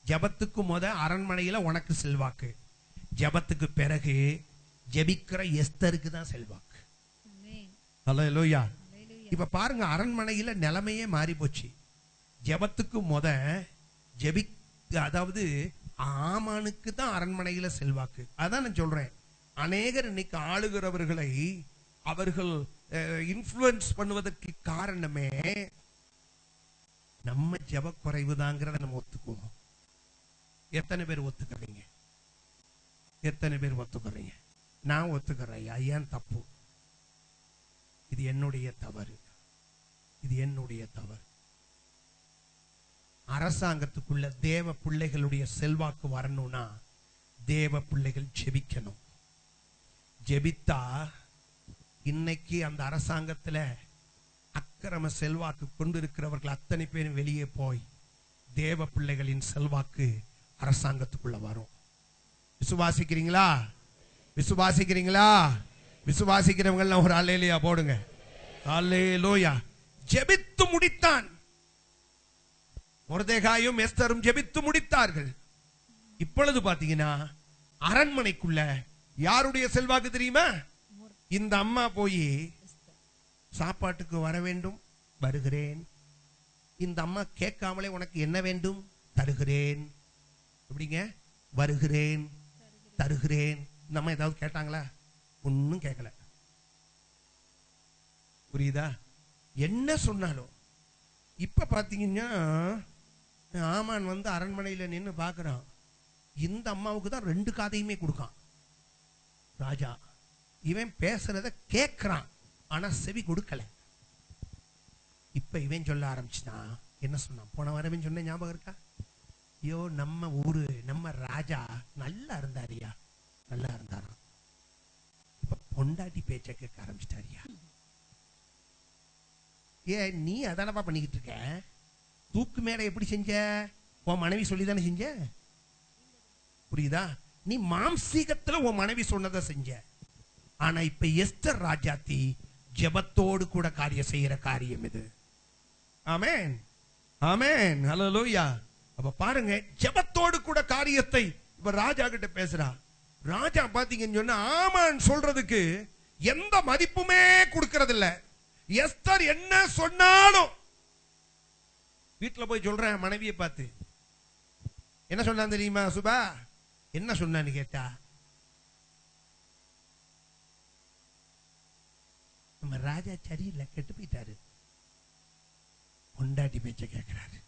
ஜெபத்துக்கு முத அரண்மனையில உனக்கு செல்வாக்கு. ஜெபத்துக்கு பிறகு ஜெபிக்கிற எஸ்தருக்கு தான் செல்வாக்கு. அல்லேலூயா. இப்ப பாருங்க, அரண்மனையில நிலைமையே மாறி போச்சு. ஜெபத்துக்கு முத அதாவது ஆமானுக்கு தான் அரண்மனையில செல்வாக்கு. அதான் நான் சொல்றேன், அநேகர் இன்னைக்கு ஆளுகிறவர்களை அவர்கள் இன்ஃப்ளூயன்ஸ் பண்ணுவதற்கு காரணமே நம்ம ஜெப குறைவுதாங்கிறத நம்ம ஒத்துக்குவோம். எத்தனை பேர் ஒத்துக்கிறீங்க? எத்தனை பேர் ஒத்துக்கிறீங்க? நான் ஒத்துக்கிறேன். ஐயான் தப்பு, இது என்னுடைய தவறு, இது என்னுடைய தவறு. அரசாங்கத்துக்குள்ள தேவ பிள்ளைகளுடைய செல்வாக்கு வரணும்னா தேவ பிள்ளைகள் ஜெபிக்கணும். ஜெபித்தா இன்னைக்கு அந்த அரசாங்கத்துல அக்கிரம செல்வாக்கு கொண்டிருக்கிறவர்கள் அத்தனை பேரும் வெளியே போய் தேவ பிள்ளைகளின் செல்வாக்கு அரசாங்கத்துக்குள்ள வரும். விசுவாசிக்கிறீங்களா? விசுவாசிக்கிறீங்களா? விசுவாசிக்கிறவங்க ஒரு அல்லேலூயா போடுங்க. அல்லேலூயா. ஜெபித்து முடித்தான். மொர்தெகாயும் எஸ்தரும் ஜெபித்து முடித்தார்கள். இப்பொழுது பாத்தீங்கன்னா அரண்மனைக்குள்ள யாருடைய செல்வாக்கு தெரியுமா? இந்த அம்மா போய் சாப்பாட்டுக்கு வர வேண்டும், வருகிறேன். இந்த அம்மா கேட்காமலே உனக்கு என்ன வேண்டும்? தருகிறேன். எப்படிங்க? வருகிறேன், தருகிறேன். இந்த அம்மா ஏதாவது கேட்டாங்களா? ஒன்னும் கேட்கல. புரியுதா? என்ன சொன்னாலும். இப்ப பாத்தீங்கன்னா ஆமான் வந்து அரண்மனையில நின்று பாக்குறான். இந்த அம்மாவுக்கு தான் 2 காதையுமே கொடுக்கான் ராஜா. இவன் பேசுறத கேட்கிறான், ஆனா செவி கொடுக்கல. இப்ப இவன் சொல்ல ஆரம்பிச்சுதான். என்ன சொன்னான்? போன வாரம் சொன்ன ஞாபகம் இருக்கா? ஐயோ, நம்ம ஊரு நம்ம ராஜா நல்லா இருந்தாரியா, நல்லா இருந்தாராம். இப்ப பொண்டாட்டி பேச்ச கேட்க ஆரம்பிச்சிட்டாரியா. ஏன் நீ அதனப்பா பண்ணிக்கிட்டு இருக்க? தூக்கு மேல எப்படி செஞ்ச? உன் மனைவி சொல்லிதானே செஞ்ச. புரியுதா? நீ மாம்சீகத்துல உன் மனைவி சொன்னதை செஞ்ச. ஆனா இப்ப எஸ்தர் ராஜாத்தி ஜெபத்தோடு கூட காரியம் செய்யற காரியம் இது. ஆமென், ஆமென், ஹல்லேலூயா. அப்ப பாருங்க, ஜெபத்தோடு கூட காரியத்தை இப்ப ராஜா கிட்ட பேசுறா. ராஜா பாத்தீங்கன்னு சொன்னா ஆமான் சொல்றதுக்கு எந்த மதிப்புமே கொடுக்கறது இல்ல. எஸ்தர் என்ன சொன்னாலும் வீட்டுல போய் சொல்றேன் மனைவியை பார்த்து. என்ன சொன்னான் தெரியுமா சுபா? என்ன சொன்னான்னு கேட்டா, நம்ம ராஜா சரியில்லை, கெட்டு போயிட்டாரு, பொண்டாட்டி பேச்ச கேட்கிறாரு.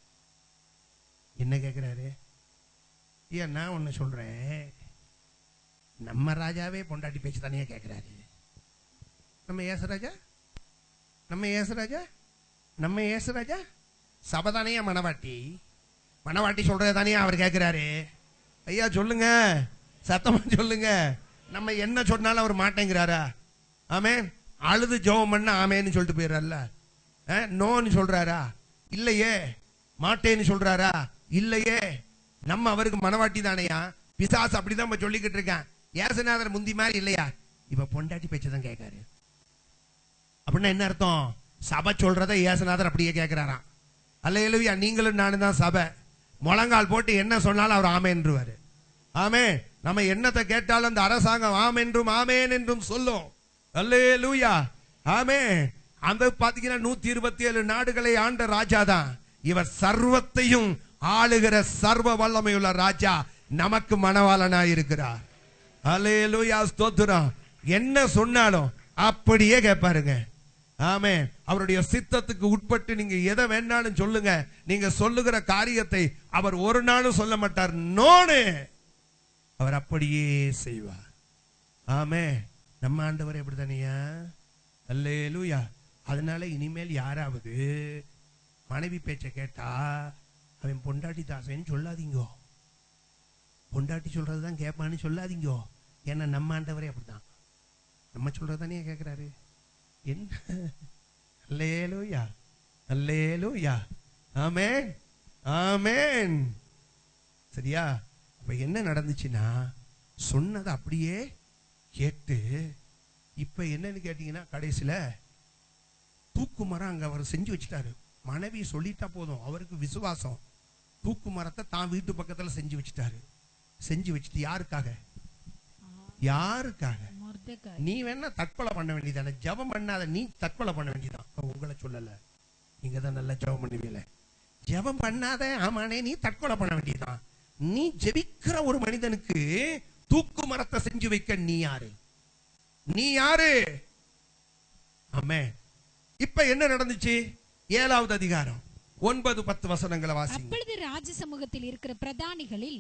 என்ன கேட்கிறாரு? ஏன் நான் ஒன்னு சொல்றேன், நம்ம ராஜாவே பொண்டாட்டி பேச்சு தானே கேட்கிறாரு. நம்ம ஏசுராஜா, நம்ம ஏசுராஜா, நம்ம ஏசுராஜா சபதானையா மணவாட்டி, மணவாட்டி சொல்றது தானே அவர் கேட்கிறாரு. ஐயா சொல்லுங்க, சத்தமா சொல்லுங்க. நம்ம என்ன சொன்னாலும் அவர் மாட்டேங்கிறாரா? ஆமென். அழுது ஜெபம் பண்ண ஆமேன்னு சொல்லிட்டு போயிடுறாருல. நோன்னு சொல்றாரா? இல்லையே. மாட்டேன்னு சொல்றாரா? இல்லையே. நம்ம அவருக்கு மனவாட்டி தானையா. பிசாசு அப்படிதான் நம்ம சொல்லிக்கிட்டு இருக்கேன். ஏசுநாதர் முந்தி மாதிரி இல்லையா, இப்ப பொண்டாட்டி பேச்சதான் கேட்காரு. அப்படின்னா என்ன அர்த்தம்? சபை சொல்றத ஏசுநாதர் அப்படியே கேட்கிறாராம். அல்லேலூயா. நீங்களும் நானும் தான் சபை. முழங்கால் போட்டு என்ன சொன்னாலும் அவர் ஆமேன்றுவாரு. ஆமே. நம்ம என்னத்தை கேட்டாலும் அந்த அரசாங்கம் ஆமென்றும் ஆமேன் என்றும் சொல்லும். அல்லேலூயா. ஆமே. அந்த பாத்தீங்கன்னா 127 நாடுகளை ஆண்ட ராஜா தான் இவர். சர்வத்தையும் ஆளுகிற சர்வ வல்லமையுள்ள ராஜா நமக்கு மணவாளனா இருக்கிறார். அல்லேலூயா, ஸ்தோத்திரம். என்ன சொன்னாலும் அப்படியே கேட்பாருங்க. ஆமே. அவருடைய சித்தத்துக்கு உட்பட்டு நீங்க எதை வேணாலும் சொல்லுங்க. நீங்க சொல்லுகிற காரியத்தை அவர் ஒரு நாளும் சொல்ல மாட்டார் நோனு. அவர் அப்படியே செய்வார். ஆமே. நம்ம ஆண்டவர் எப்படித்தானியா? அல்லேலூயா. அதனால இனிமேல் யாராவது மனைவி பேச்சை கேட்டா அவன் பொண்டாட்டி தாசைன்னு சொல்லாதீங்கோ. பொண்டாட்டி சொல்றதுதான் கேட்பான்னு சொல்லாதீங்கோ. ஏன்னா நம்ம ஆண்டவரே அப்படிதான். நம்ம சொல்றதானே கேட்கிறாரு. என்ன? அல்லேலூயா, அல்லேலூயா. ஆமென், ஆமென். சரியா? அப்ப என்ன நடந்துச்சுன்னா, சொன்னதை அப்படியே கேட்டு இப்ப என்னன்னு கேட்டீங்கன்னா, கடைசியில தூக்கு மரம் அங்க அவர் செஞ்சு வச்சுட்டாரு. மனைவி சொல்லிட்டா போதும், அவருக்கு விசுவாசம். தூக்கு மரத்தை தான் வீட்டு பக்கத்துல செஞ்சு வச்சுட்டாரு. செஞ்சு வச்சுட்டு யாருக்காக? யாருக்காக? நீ வேணா தற்கொலை பண்ண வேண்டியதானே, ஜெபம் பண்ணாத. நீ தற்கொலை பண்ண வேண்டியதான். உங்களை சொல்லல, நீங்க தான் நல்லா ஜெபம் பண்ணுவீல. ஜெபம் பண்ணாத. ஆமானே, நீ தற்கொலை பண்ண வேண்டியதான். நீ ஜெபிக்கிற ஒரு மனிதனுக்கு தூக்கு மரத்தை செஞ்சு வைக்க நீ யாரு? நீ யாரு? ஆமே. இப்ப என்ன நடந்துச்சு? 7வது அதிகாரம் 9-10 வசனங்களை வாசிங்க. அப்பொழுது ராஜ சமூகத்தில் இருக்கிற பிரதானிகளில்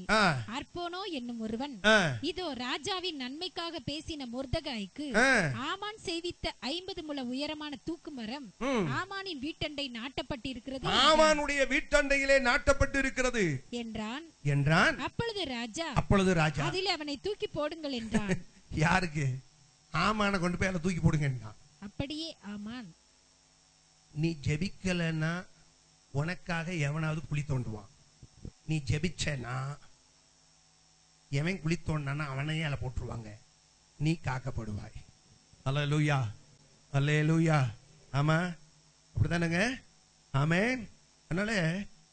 அர்போனோ என்னும் ஒருவன், இதோ ராஜாவின் நன்மைக்காக பேசின மொர்தெகாய்க்கு ஆமான் செய்வித்த 50 முழ உயரமான தூக்கு மரம் ஆமானின் வீட்டண்டை நாட்டப்பட்டிருக்கிறது, ஆமானுடைய வீட்டண்டையிலே நாட்டப்பட்டு இருக்கிறது என்றான். அப்பொழுது ராஜா அதில் அவனை தூக்கி போடுங்கள் என்றான். யாருக்கு? ஆமான கொண்டு போய் தூக்கி போடுங்க என்றான். அப்படியே ஆமான். நீ ஜெபிக்கலன்னா உனக்காக எவனாவது குழி தோண்டுவான். நீ ஜெபிச்சனா எவன் குழி தோண்டானா அவனையே அதில் போட்டுருவாங்க. நீ காக்கப்படுவாய். அல்லேலூயா, அல்லேலூயா. ஆமா, அப்படித்தானுங்க. ஆமென்.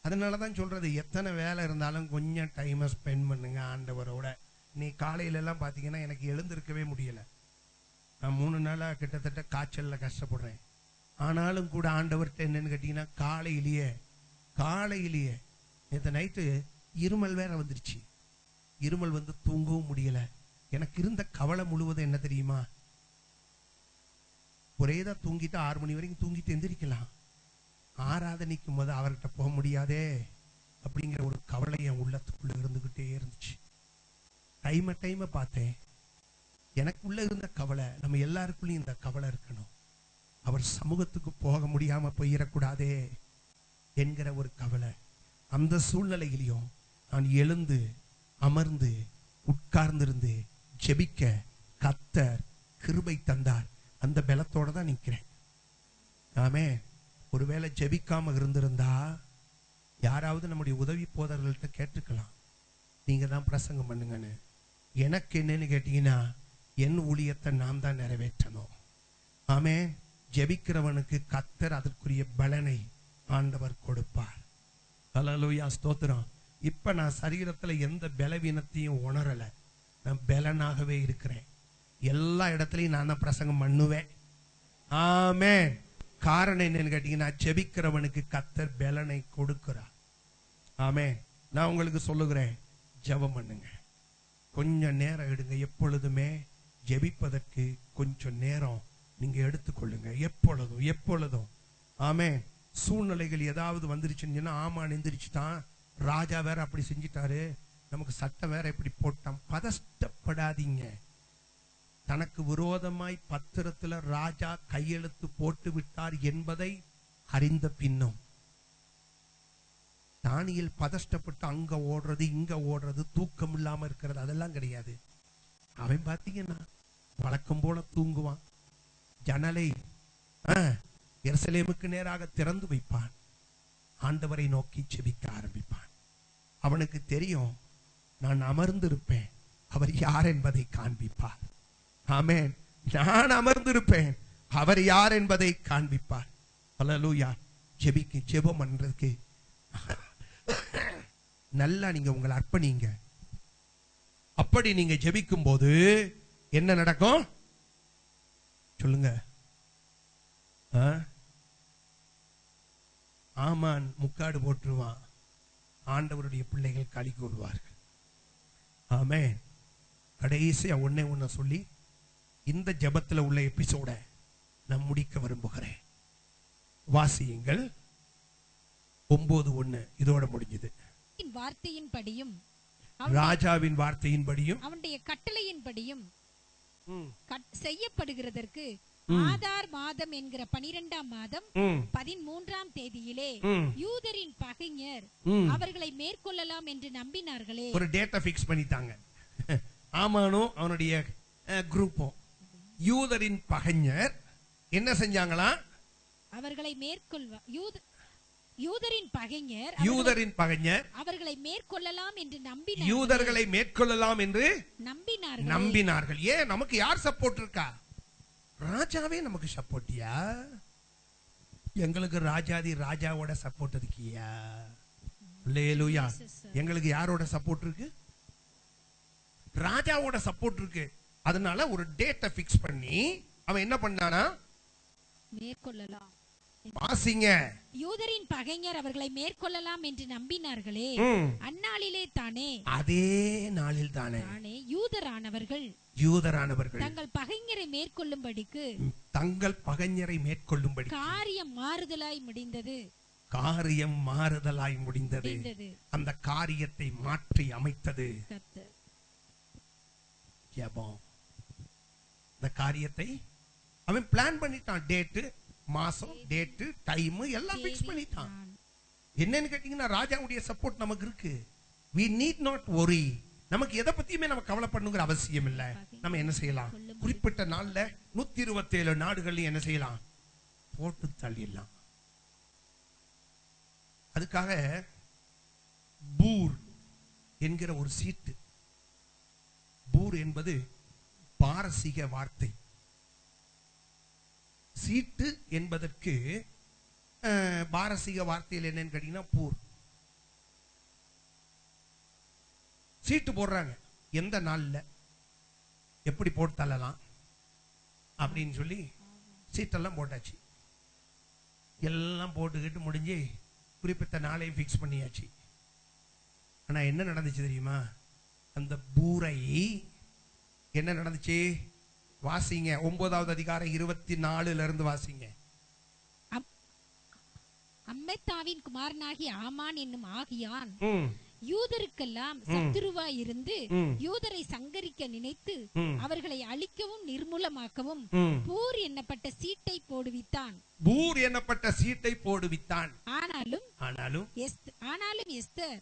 அதனாலதான் சொல்றது, எத்தனை வேலை இருந்தாலும் கொஞ்சம் டைமை ஸ்பெண்ட் பண்ணுங்க ஆண்டவரோட. நீ காலையில எல்லாம் பாத்தீங்கன்னா எனக்கு எழுந்திருக்கவே முடியல. நான் 3 நாளா கிட்டத்தட்ட காய்ச்சல்ல கஷ்டப்படுறேன். ஆனாலும் கூட ஆண்டவர்கிட்ட என்னன்னு கேட்டீங்கன்னா, காலையிலேயே நேற்று நைட்டு இருமல் வேற வந்துருச்சு. இருமல் வந்து தூங்கவும் முடியல. எனக்கு இருந்த கவலை முழுவதும் என்ன தெரியுமா? ஒரேதான் தூங்கிட்டு 6 மணி வரைக்கும் தூங்கிட்டு எந்திரிக்கலாம், ஆராதனைக்கும் போது அவர்கிட்ட போக முடியாதே அப்படிங்கிற ஒரு கவலை என் உள்ளத்துக்குள்ள இருந்துகிட்டே இருந்துச்சு. டைமை பார்த்தேன். எனக்குள்ள இருந்த கவலை, நம்ம எல்லாருக்குள்ளயும் இந்த கவலை இருக்கணும். அவர் சமூகத்துக்கு போக முடியாம போயிடக்கூடாதே என்கிற ஒரு கவலை. அந்த சூழ்நிலையிலையும் நான் எழுந்து அமர்ந்து உட்கார்ந்திருந்து ஜெபிக்க கர்த்தர் கிருபை தந்தார். அந்த பலத்தோட தான் நிற்கிறேன். ஆமே. ஒருவேளை ஜெபிக்காம இருந்திருந்தா யாராவது நம்முடைய உதவி போதர்கள்ட்ட கேட்டுக்கலாம், நீங்க தான் பிரசங்கம் பண்ணுங்கன்னு. எனக்கு என்னன்னு கேட்டீங்கன்னா, என் ஊழியத்தை நான் தான் நிறைவேற்றணும். ஆமே. ஜெபிக்கிறவனுக்கு கர்த்தர் அதற்குரிய பலனை ஆண்டவர் கொடுப்பார். அல்லேலூயா, ஸ்தோத்திரம். இப்ப நான் சரீரத்துல எந்த பலவீனத்தையும் உணரல. நான் பலனாகவே இருக்கிறேன். எல்லா இடத்துலயும் நான் தான் பிரசங்கம் பண்ணுவேன். ஆமே. காரணம் என்னன்னு கேட்டீங்கன்னா, ஜெபிக்கிறவனுக்கு கர்த்தர் பலனை கொடுக்கிறார். ஆமே. நான் உங்களுக்கு சொல்லுகிறேன், ஜெபம் பண்ணுங்க. கொஞ்சம் நேரம் எடுங்க. எப்பொழுதுமே ஜெபிப்பதற்கு கொஞ்சம் நேரம் நீங்க எடுத்துக்கொள்ளுங்க. எப்பொழுதும். ஆமே. சூழ்நிலைகள் ஏதாவது வந்துருச்சுன்னு, ஆமான் எந்திரிச்சுட்டான், ராஜா வேற அப்படி செஞ்சிட்டாரு, நமக்கு சட்டம் வேற இப்படி போட்டான். பதஷ்டப்படாதீங்க. தனக்கு விரோதமாய் பத்திரத்துல ராஜா கையெழுத்து போட்டு விட்டார் என்பதை அறிந்த பின்னும் தானியேல் பதஷ்டப்பட்டு அங்க ஓடுறது இங்க ஓடுறது, தூக்கம் இல்லாம இருக்கிறது, அதெல்லாம் கிடையாது. அவன் பாத்தீங்கன்னா வழக்கம் போல தூங்குவான். ஜன்னலை எருசலேமுக்கு நேராக திறந்து வைப்பான். ஆண்டவரை நோக்கி செபிக்க ஆரம்பிப்பான். அவனுக்கு தெரியும், நான் அமர்ந்திருப்பேன், அவர் யார் என்பதை காண்பிப்பார். ஆமென். நான் அமர்ந்திருப்பேன், அவர் யார் என்பதை காண்பிப்பார். அல்லேலூயா. ஜெபம் பண்றதுக்கு நல்லா நீங்க உங்களை அர்ப்பணிங்க. அப்படி நீங்க ஜெபிக்கும் போது என்ன நடக்கும் சொல்லுங்க? ஆமான் முக்காடு போட்டுருவான். ஆண்டவருடைய பிள்ளைகள் களி கூறுவார்கள். ஆமென். கடைசியா ஒண்ணே சொல்லி இந்த ஜெபத்துல உள்ள எபிசோட நான் முடிக்க விரும்புகிறேன். வாசியுங்கள். 9:1 இதோட முடிஞ்சது. வார்த்தையின்படியும் ராஜாவின் வார்த்தையின்படியும் அவனுடைய கட்டளையின்படியும் செய்யப்படுகிறதற்கு ஆதார் மாதம் என்கிற 12ஆம் மாதம் 13ஆம் தேதியிலே யூதரின் பகைஞர் அவர்களை மேற்கொள்ளலாம் என்று நம்பினார்களே. ஒரு டேட்டா பிக்ஸ் பண்ணிட்டாங்க. ஆமானோ அவனுடைய குரூப்பும் யூதரின் பகைஞர் என்ன செஞ்சாங்களா? அவர்களை யூதரின் பகைஞர் அவர்களை மேற்கொள்ளலாம் என்று நம்பினார்கள். யூதர்களை மேற்கொள்ளலாம் என்று நம்பினார்கள். ஏன்? நமக்கு யார் சப்போர்ட் இருக்கா? ராஜாவே நமக்கு சப்போர்ட்டியா? எங்களுக்கு ராஜாவோட சப்போர்ட் இருக்கியா? அல்லேலூயா. எங்களுக்கு யாரோட சப்போர்ட் இருக்கு? ராஜாவோட சப்போர்ட் இருக்கு. அதனால ஒரு டேட்டை பிக்ஸ் பண்ணி அவன் என்ன பண்ணானா? மேற்கொள்ளலாம். வாசிங்க. யூதரின் பகைஞர் அவர்களை மேற்கொள்ளலாம் என்று நம்பினார்களே, அந்நாளிலே தானே, அதே நாளில் தானே யூதரானவர்கள் தங்கள் பகைஞரை மேற்கொள்ளும்படிக்கு காரியம் மாறுதலாய் முடிந்தது. அந்த காரியத்தை மாற்றி அமைத்தது ஜெபம். இந்த காரியத்தை அவன் பிளான் பண்ணிட்டான். டேட்டு, மாசம், டேட்டு, டைம் எல்லாம் பிக்ஸ் பண்ணிட்டான். என்னன்னு கேட்டீங்கன்னா ராஜாவுடைய சப்போர்ட் நமக்கு இருக்கு. we need not worry. நமக்கு எதை பத்தியுமே நம்ம கவலைப்படணுங்கிற அவசியம் இல்ல. நம்ம என்ன செய்யலாம்? குறிப்பிட்ட நாள்ல 127 நாடுகள் என்ன செய்யலாம்? போட்டு தள்ளிடலாம். அதுக்காக பூர் என்கிற ஒரு சீட்டு. பூர் என்பது பாரசீக வார்த்தை. சீட்டு என்பதற்கு பாரசீக வார்த்தையில் என்னன்னு கேட்டீங்கன்னா பூர். சீட்டு போடுறாங்க. எந்த நாள்ல எப்படி போட்டு தள்ளலாம் அப்படின்னு சொல்லி சீட்டெல்லாம் போட்டாச்சு. எல்லாம் போட்டுக்கிட்டு முடிஞ்சு குறிப்பிட்ட நாளையும் பிக்ஸ் பண்ணியாச்சு. ஆனா என்ன நடந்துச்சு தெரியுமா? அந்த பூரை என்ன நடந்துச்சு? வாசிங்க. 9வது அதிகாரம் 24 இருந்து வாசிங்க. அம்மெத்தாவின் குமாரனாகிய ஆமான் என்னும் ஆகியான் யூதருக்கெல்லாம் சத்துருவாய் இருந்து யூதரை சங்கரிக்க நினைத்து அவர்களை அழிக்கவும் நிர்மூலமாக்கவும் பூர் என்னப்பட்ட சீட்டை போடுவித்தான். ஆனாலும் எஸ்தர்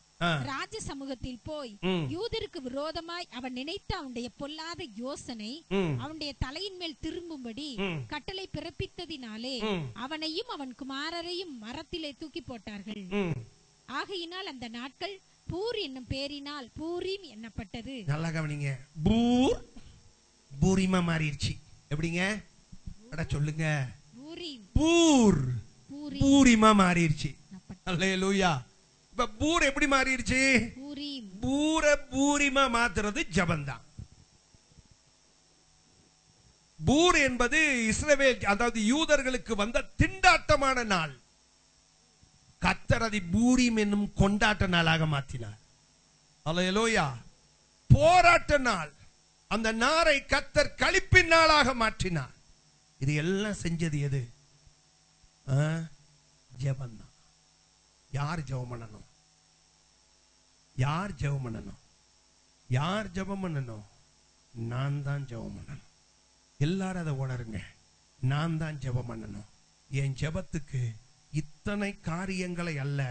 ராஜ சமூகத்தில் போய் யூதருக்கு விரோதமாய் அவன் நினைத்த அவனுடைய பொல்லாத யோசனை அவனுடைய தலையின் மேல் திரும்பும்படி கட்டளை பிறப்பித்ததினாலே அவனையும் அவன் குமாரரையும் மரத்திலே தூக்கி போட்டார்கள். ஆகையினால் அந்த நாட்கள் பூர் என்னும் பேரினால் பூரீம் என்னப்பட்டது. நல்லா கவனிங்க. பூர் பூரிமா மாறிடுச்சு. எப்படிங்க? அட சொல்லுங்க. பூர் பூரிமா மாறிடுச்சு. அல்லேலூயா. இப்ப பூர் எப்படி மாறிடுச்சு? பூர பூரிமா மாத்துறது ஜபந்தான். பூர் என்பது இஸ்ரவேல், அதாவது யூதர்களுக்கு வந்த திண்டாட்டமான நாள். கர்த்தர் அதை பூரீம் என்னும் கொண்டாட்ட நாளாக மாற்றினார். அல்லேலூயா. போராட்ட நாள். அந்த நாரை கர்த்தர் களிப்பின் நாளாக மாற்றினார். இது எல்லாம் செஞ்சது எது? ஜெபம் தான். யார் ஜெபம் பண்ணணும்? யார் ஜெபம் பண்ணணும்? யார் ஜெபம் பண்ணணும்? நான் தான் ஜெபம் பண்ணணும். எல்லாரும் அதை உணருங்க. நான் தான் ஜெபம் பண்ணணும். என் ஜெபத்துக்கு இத்தனை காரியங்களை அல்ல,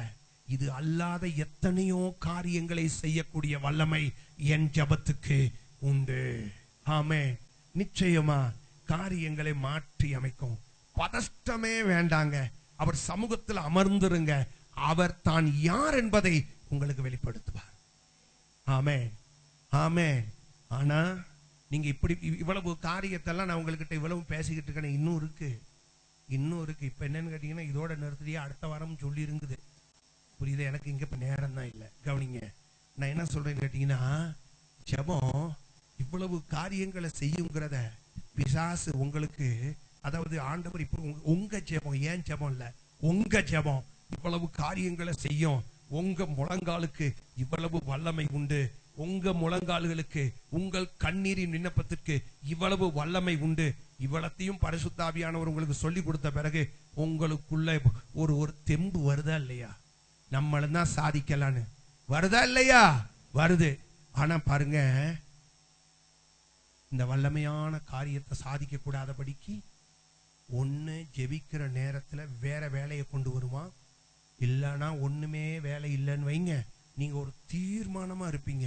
இது அல்லாத எத்தனையோ காரியங்களை செய்யக்கூடிய வல்லமை என் ஜெபத்துக்கு உண்டு. ஆமே, நிச்சயமா காரியங்களை மாற்றி அமைக்கும். பதஷ்டமே வேண்டாங்க. அவர் சமூகத்தில் அமர்ந்திருங்க. அவர் தான் யார் என்பதை உங்களுக்கு வெளிப்படுத்துவார். ஆமே ஆமே. ஆனா நீங்க இப்படி இவ்வளவு காரியத்தெல்லாம் நான் உங்ககிட்ட இவ்வளவு பேசிக்கிட்டு இருக்கேன். இன்னும் இருக்கு. இப்ப என்னன்னு கேட்டீங்கன்னா, இதோட நிறுத்தியே அடுத்த வாரம் சொல்லி இருக்குது. புரியுது? எனக்கு இங்க இப்ப நேரம் தான் இல்லை. கவனிங்க, நான் என்ன சொல்றேன்னு கேட்டீங்கன்னா, ஜெபம் இவ்வளவு காரியங்களை செய்யுங்கிறத பிசாசு உங்களுக்கு, அதாவது ஆண்டவர் இப்போ உங்க ஜெபம், ஏன் ஜெபம் இல்ல, உங்க ஜெபம் இவ்வளவு காரியங்களை செய்யும். உங்க முழங்காலுக்கு இவ்வளவு வல்லமை உண்டு. உங்க முழங்கால்களுக்கு, உங்கள் கண்ணீரின் விண்ணப்பத்திற்கு இவ்வளவு வல்லமை உண்டு. இவ்வளத்தையும் பரிசுத்த ஆவியானவர் உங்களுக்கு சொல்லி கொடுத்த பிறகு உங்களுக்குள்ள ஒரு தெம்பு வருதா இல்லையா? நம்மளும் தான் சாதிக்கலான்னு வருதா இல்லையா? வருது. ஆனா பாருங்க, இந்த வல்லமையான காரியத்தை சாதிக்க கூடாதபடிக்கு ஒண்ணு ஜெபிக்கிற நேரத்துல வேற வேலையை கொண்டு வருவான். இல்லைன்னா ஒண்ணுமே வேலை இல்லைன்னு வைங்க, நீங்க ஒரு தீர்மானமா இருப்பீங்க.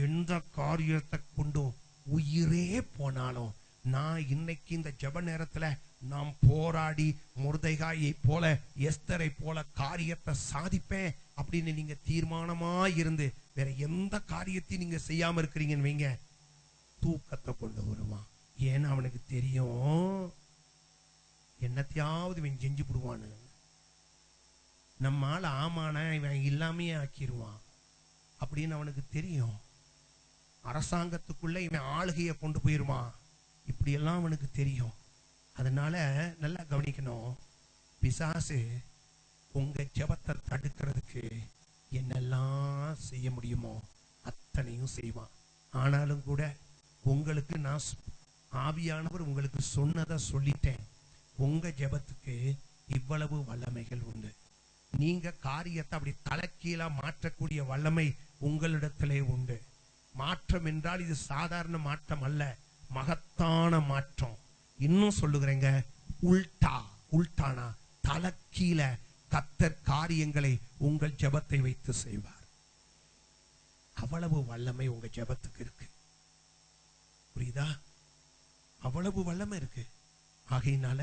எந்த காரியத்தை கொண்டும் உயிரே போனாலும் நான் இன்னைக்கு இந்த ஜெப நேரத்துல நாம் போராடி மொர்தெகாயை போல, எஸ்தரை போல காரியத்தை சாதிப்பேன் அப்படின்னு நீங்க தீர்மானமா இருந்து வேற எந்த காரியத்தையும் நீங்க செய்யாம இருக்கிறீங்கன்னு வைங்க, தூக்கத்தை கொண்டு வருவான். ஏன்னா அவனுக்கு தெரியும் என்னத்தையாவது இவன் செஞ்சு விடுவான்னு. நம்மால ஆமான இவன் இல்லாமையே ஆக்கிடுவான் அப்படின்னு அவனுக்கு தெரியும். அரசாங்கத்துக்குள்ள இவன் ஆளுகையை கொண்டு போயிருவான், இப்படி எல்லாம் அவனுக்கு தெரியும். அதனால நல்லா கவனிக்கணும், பிசாசு உங்க ஜெபத்தை தடுக்கிறதுக்கு என்னெல்லாம் செய்ய முடியுமோ அத்தனையும் செய்வான். ஆனாலும் கூட உங்களுக்கு நான் ஆவியானவர் உங்களுக்கு சொன்னதை சொல்லிட்டேன். உங்க ஜெபத்துக்கு இவ்வளவு வல்லமைகள் உண்டு. நீங்க காரியத்தை அப்படி தலைக்கீழா மாற்றக்கூடிய வல்லமை உங்களிடத்திலே உண்டு. மாற்றம் என்றால் இது சாதாரண மாற்றம் அல்ல, மகத்தான மாற்றம். இன்னும் சொல்லுகிறேங்க, உல்டானா தலைக்கீழ கர்த்தர் காரியங்களை உங்கள் ஜெபத்தை வைத்து செய்வார். அவ்வளவு வல்லமை உங்க ஜெபத்துக்கு இருக்கு. புரியுதா? அவ்வளவு வல்லமை இருக்கு. ஆகையினால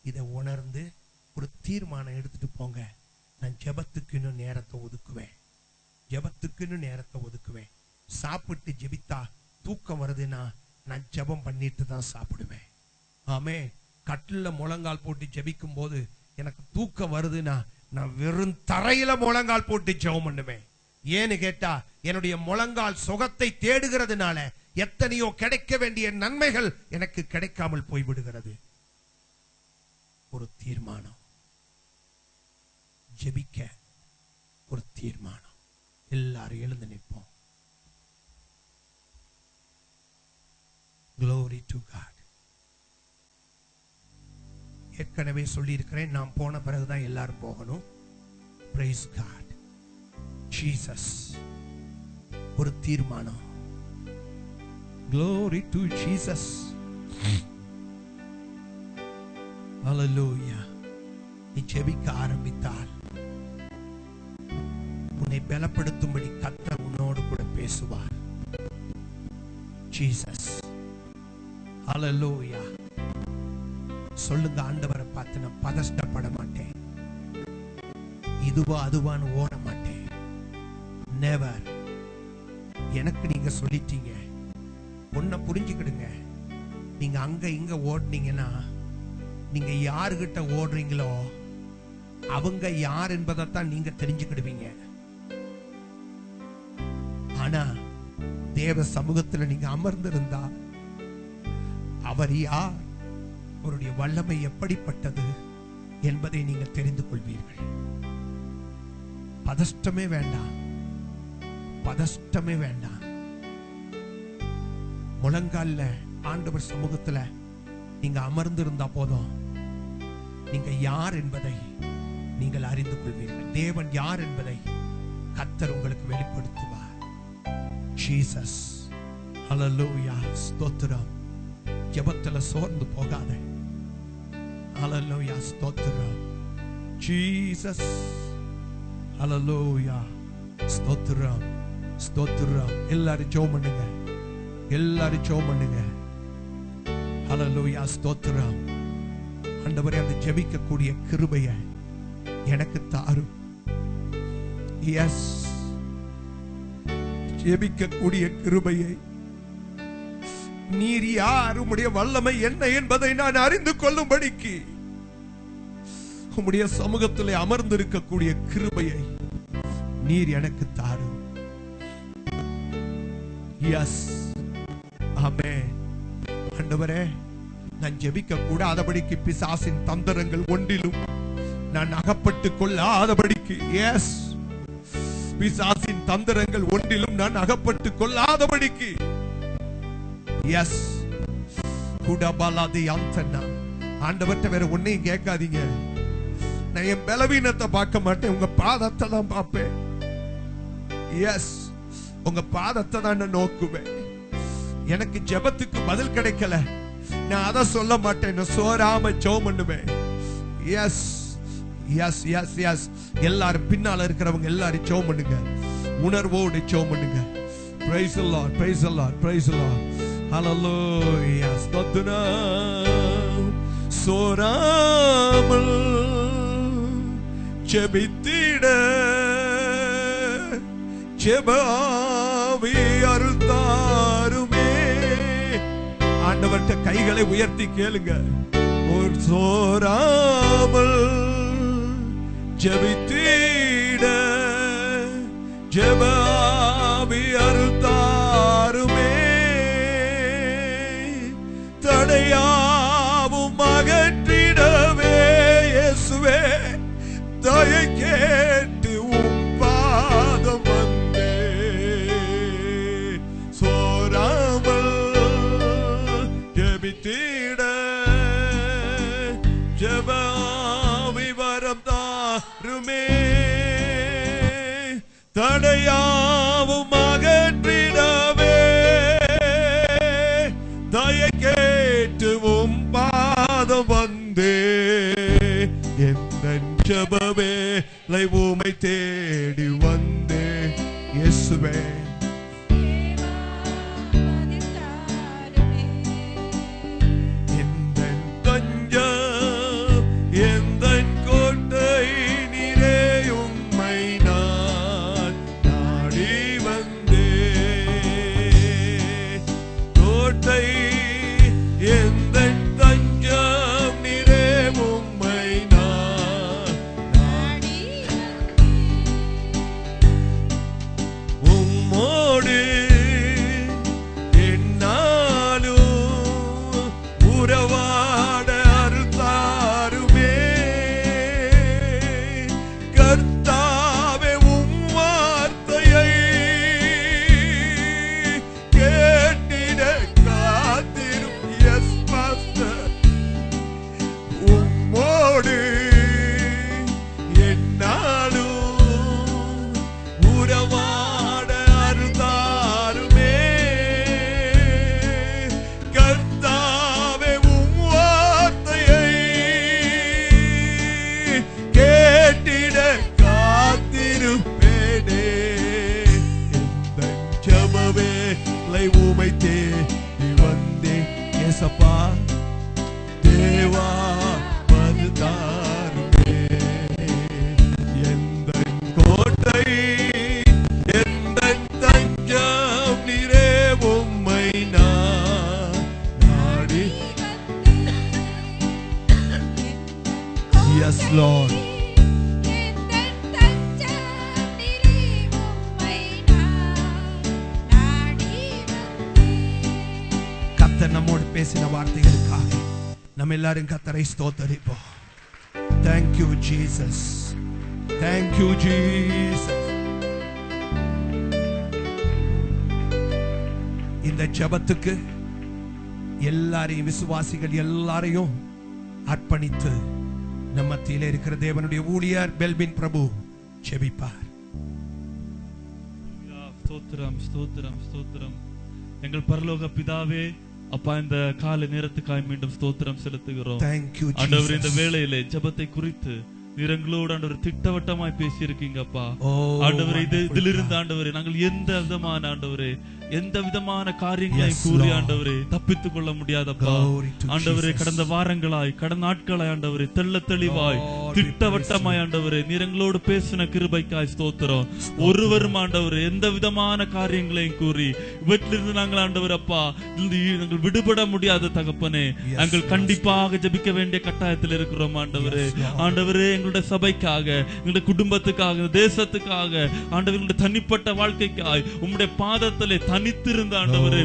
இதை உணர்ந்து ஒரு தீர்மானம் எடுத்துட்டு போங்க. நான் ஜெபத்துக்குன்னு நேரத்தை ஒதுக்குவேன். ஜெபத்துக்குன்னு நேரத்தை ஒதுக்குவேன். சாப்பிட்டு ஜெபித்தா தூக்கம் வருதுன்னா நான் ஜெபம் பண்ணிட்டு தான் சாப்பிடுவேன். ஆமே. கட்டில முழங்கால் போட்டு ஜெபிக்கும் போது எனக்கு தூக்கம் வருதுன்னா நான் வெறும் தரையில முழங்கால் போட்டு ஜெபம் பண்ணுவேன். ஏன்னு கேட்டா, என்னுடைய முழங்கால் சுகத்தை தேடுகிறதுனால எத்தனையோ கிடைக்க வேண்டிய நன்மைகள் எனக்கு கிடைக்காமல் போய்விடுகிறது. ஒரு தீர்மானம், ஜெபிக்க ஒரு தீர்மானம். எல்லாரும் எழுந்து நிற்போம். Glory to God. ஏற்கனவே சொல்லி இருக்கிறேன், நான் போன பிறகுதான் எல்லாரும் போகணும். Praise God. Jesus. ஒரு தீர்மானம். Glory to Jesus. Hallelujah. நீ ஜெபிக்க ஆரம்பித்தால் உன்னை பலப்படுத்தும்படி கர்த்தர் உன்னோடு கூட பேசுவார். ஜீசஸ். ஹல்லேலூயா. சொல்லுங்க, ஆண்டவரை பார்த்து நான் பதஷ்டப்பட மாட்டேன், இதுவா அதுவான்னு ஓட மாட்டேன். நெவர். எனக்கு நீங்க சொல்லிட்டீங்க. ஒன்ன புரிஞ்சுக்கிடுங்க, நீங்க அங்க இங்க ஓடுனீங்கன்னா நீங்க யாருகிட்ட ஓடுறீங்களோ அவங்க யார் என்பதைத்தான் நீங்க தெரிஞ்சுக்கிடுவீங்க. ஆனா தேவ சமூகத்தில் நீங்க அமர்ந்திருந்தா அவர் யார், அவருடைய வல்லமை எப்படிப்பட்டது என்பதை நீங்க தெரிந்து கொள்வீர்கள். பதஷ்டமே வேண்டாம், பதஷ்டமே வேண்டாம். முழங்கால்ல ஆண்டவர் சமூகத்துல நீங்க அமர்ந்திருந்தா போதும், நீங்க யார் என்பதை நீங்கள் அறிந்து கொள்வீர்கள். தேவன் யார் என்பதை கர்த்தர் உங்களுக்கு வெளிப்படுத்துவார். ஜீசஸ். ஹல்லேலூயா. ஸ்தோத்திரம். ஜெபத்துல சோர்ந்து போகாதே. ஹல்லேலூயா. ஸ்தோத்திரம். ஜீசஸ். ஹல்லேலூயா. ஸ்தோத்திரம். ஸ்தோத்திரம். எல்லாரும் ஜெபம் பண்ணுங்க. எல்லாரும் ஜெபம் பண்ணுங்க. ஹல்லேலூயா. ஸ்தோத்திரம். ஆண்டவரே, அந்த ஜெபிக்கக்கூடிய கிருபையை எனக்கு தாரும். எஸ், ஜெபிக்கக்கூடிய கிருபையை. நீர் யார், உம்முடைய வல்லமை என்ன என்பதை நான் அறிந்து கொள்ளும்படிக்கு உம்முடைய சமூகத்திலே அமர்ந்திருக்கக்கூடிய கிருபையை நீர் எனக்கு தாரும். எஸ், ஆமென். ஆண்டவரே, நான் ஜெபிக்க கூடாதபடிக்கு பிசாசின் தந்திரங்கள் ஒன்றிலும் நான் அகப்பட்டு கொள்ளாதபடிக்கு, எஸ், பிசாசின் தந்திரங்கள் ஒன்றிலும் நான் அகப்பட்டு கொள்ளாதபடிக்கு, எஸ், குடபலாதி அந்தனா. ஆண்டவர்ட்ட வேற ஒன்னையும் கேட்காதீங்க. நான் என் பலவீனத்தை பார்க்க மாட்டேன், உங்க பாதத்தை தான் பார்ப்பேன். எஸ், உங்க பாதத்தை தான் நான் நோக்குவேன். எனக்கு ஜெபத்துக்கு பதில் கிடைக்கல, நான் அதை சொல்ல மாட்டேன், நான் சோராம ஜெபம் பண்ணுவேன். Yes, yes, yes, yes. எல்லாரும் பின்னால இருக்கிறவங்க எல்லாரும் ஜெபம் பண்ணுங்க, உணர்வோடு ஜெபம் பண்ணுங்க. Praise the Lord, praise the Lord, praise the Lord. Hallelujah. ஸ்தோத்திரம். சோராமல் ஜெபித்திட ஜெபாவி அருள்தாருமே. ஆண்டவர்ட்ட கைகளை உயர்த்தி கேளுங்க. ஒரு சோராமல் ஜெபித்திட ஜெபாவி அருள்தாருமே. தடையாவும் அகற்றிடவே இயேசுவே, தயை கேட்டு உம் பாதம் வந்தே. சோராமல் ஜெபித்திட ஜெபாவி வரம் தாருமே. தடையாவும் அகற்றிடவே தயை கேட்டு உம் பாதம் வந்தே. எந்த ஜெபவேளை உம்மை தேடி வந்தே. இயேசுவே, எந்தன் தஞ்சம், எந்தன் கோட்டை நீரே, உம்மை நான் நாடி வந்தே. கோட்டை எந்தன் தஞ்சம் நீரே, உம்மை நான் நாடி உம்மோடு என்னாலும் உறவாட அருள்தாருமே. கர்த்தாவே, உம் வார்த்தையை கேட்டிட காத்திரும். எஸ் மாஸ்டர், உம்மோடு என்னாலும் உறவாட அருள்தாருமே. கர்த்தாவே, உம் வார்த்தையை கேட்டிட காத்திருப்பேனே. எந்தன் ஜெபவேளை உம்மை தேடி வந்தேன். ஏசப்பா, தேவா வருதாருமே. எந்தன் கோட்டை, எந்தன் தஞ்சம் நீரே, உம்மை நான் நாடி. Yes, Lord. கர்த்தர் நம்மோடு பேசின வார்த்தைகளுக்காக நம்ம எல்லாரும் கர்த்தரை ஸ்தோத்தரிப்போம். Thank you, Jesus. Thank you, Jesus. இந்த ஜெபத்துக்கு எல்லாரையும், விசுவாசிகள் எல்லாரையும் அர்ப்பணித்து நம்ம மத்தியிலே இருக்கிற தேவனுடைய ஊழியர் பெல்பின் பிரபு ஜெபிப்பார். ஸ்தோத்திரம் ஸ்தோத்திரம் ஸ்தோத்திரம். எங்கள் பரலோக பிதாவே, அப்பா, இந்த காலை நேரத்துக்காய் மீண்டும் ஸ்தோத்திரம் செலுத்துகிறோம். ஆண்டவர், இந்த வேளையிலே ஜெபத்தை குறித்து நீர் எங்களோடு ஆண்டவர் திட்டவட்டமாய் பேசியிருக்கீங்க அப்பா. ஆண்டவரே, இதிலிருந்து ஆண்டவரே நாங்கள் எந்த விதமான காரியங்களை கூறி ஆண்டவரே தப்பித்துக் கொள்ள முடியாதப்பா. ஆண்டவரே, கடந்த வாரங்களாய் கடந்த நாட்களாய் ஆண்டவரே தெள்ள தெளிவாய் திட்டவட்டமாய் ஆண்டவரே நீர் எங்களோடு பேசின கிருபைக்காய் ஸ்தோத்திரம். ஒருவரும் ஆண்டவரே எந்த விதமான காரியங்களையும் கூறி இவற்றிலிருந்து நாங்கள் ஆண்டவர் அப்பா நாங்கள் விடுபட முடியாத தகப்பனே, நாங்கள் கண்டிப்பாக ஜெபிக்க வேண்டிய கட்டாயத்தில் இருக்கிறோம் ஆண்டவரே. ஆண்டவரே, எங்களுடைய சபைக்காக, எங்களுடைய குடும்பத்துக்காக, தேசத்துக்காக, ஆண்டவருடைய தனிப்பட்ட வாழ்க்கைக்காய் உம்முடைய பாதத்திலே தனித்திருந்த ஆண்டவரே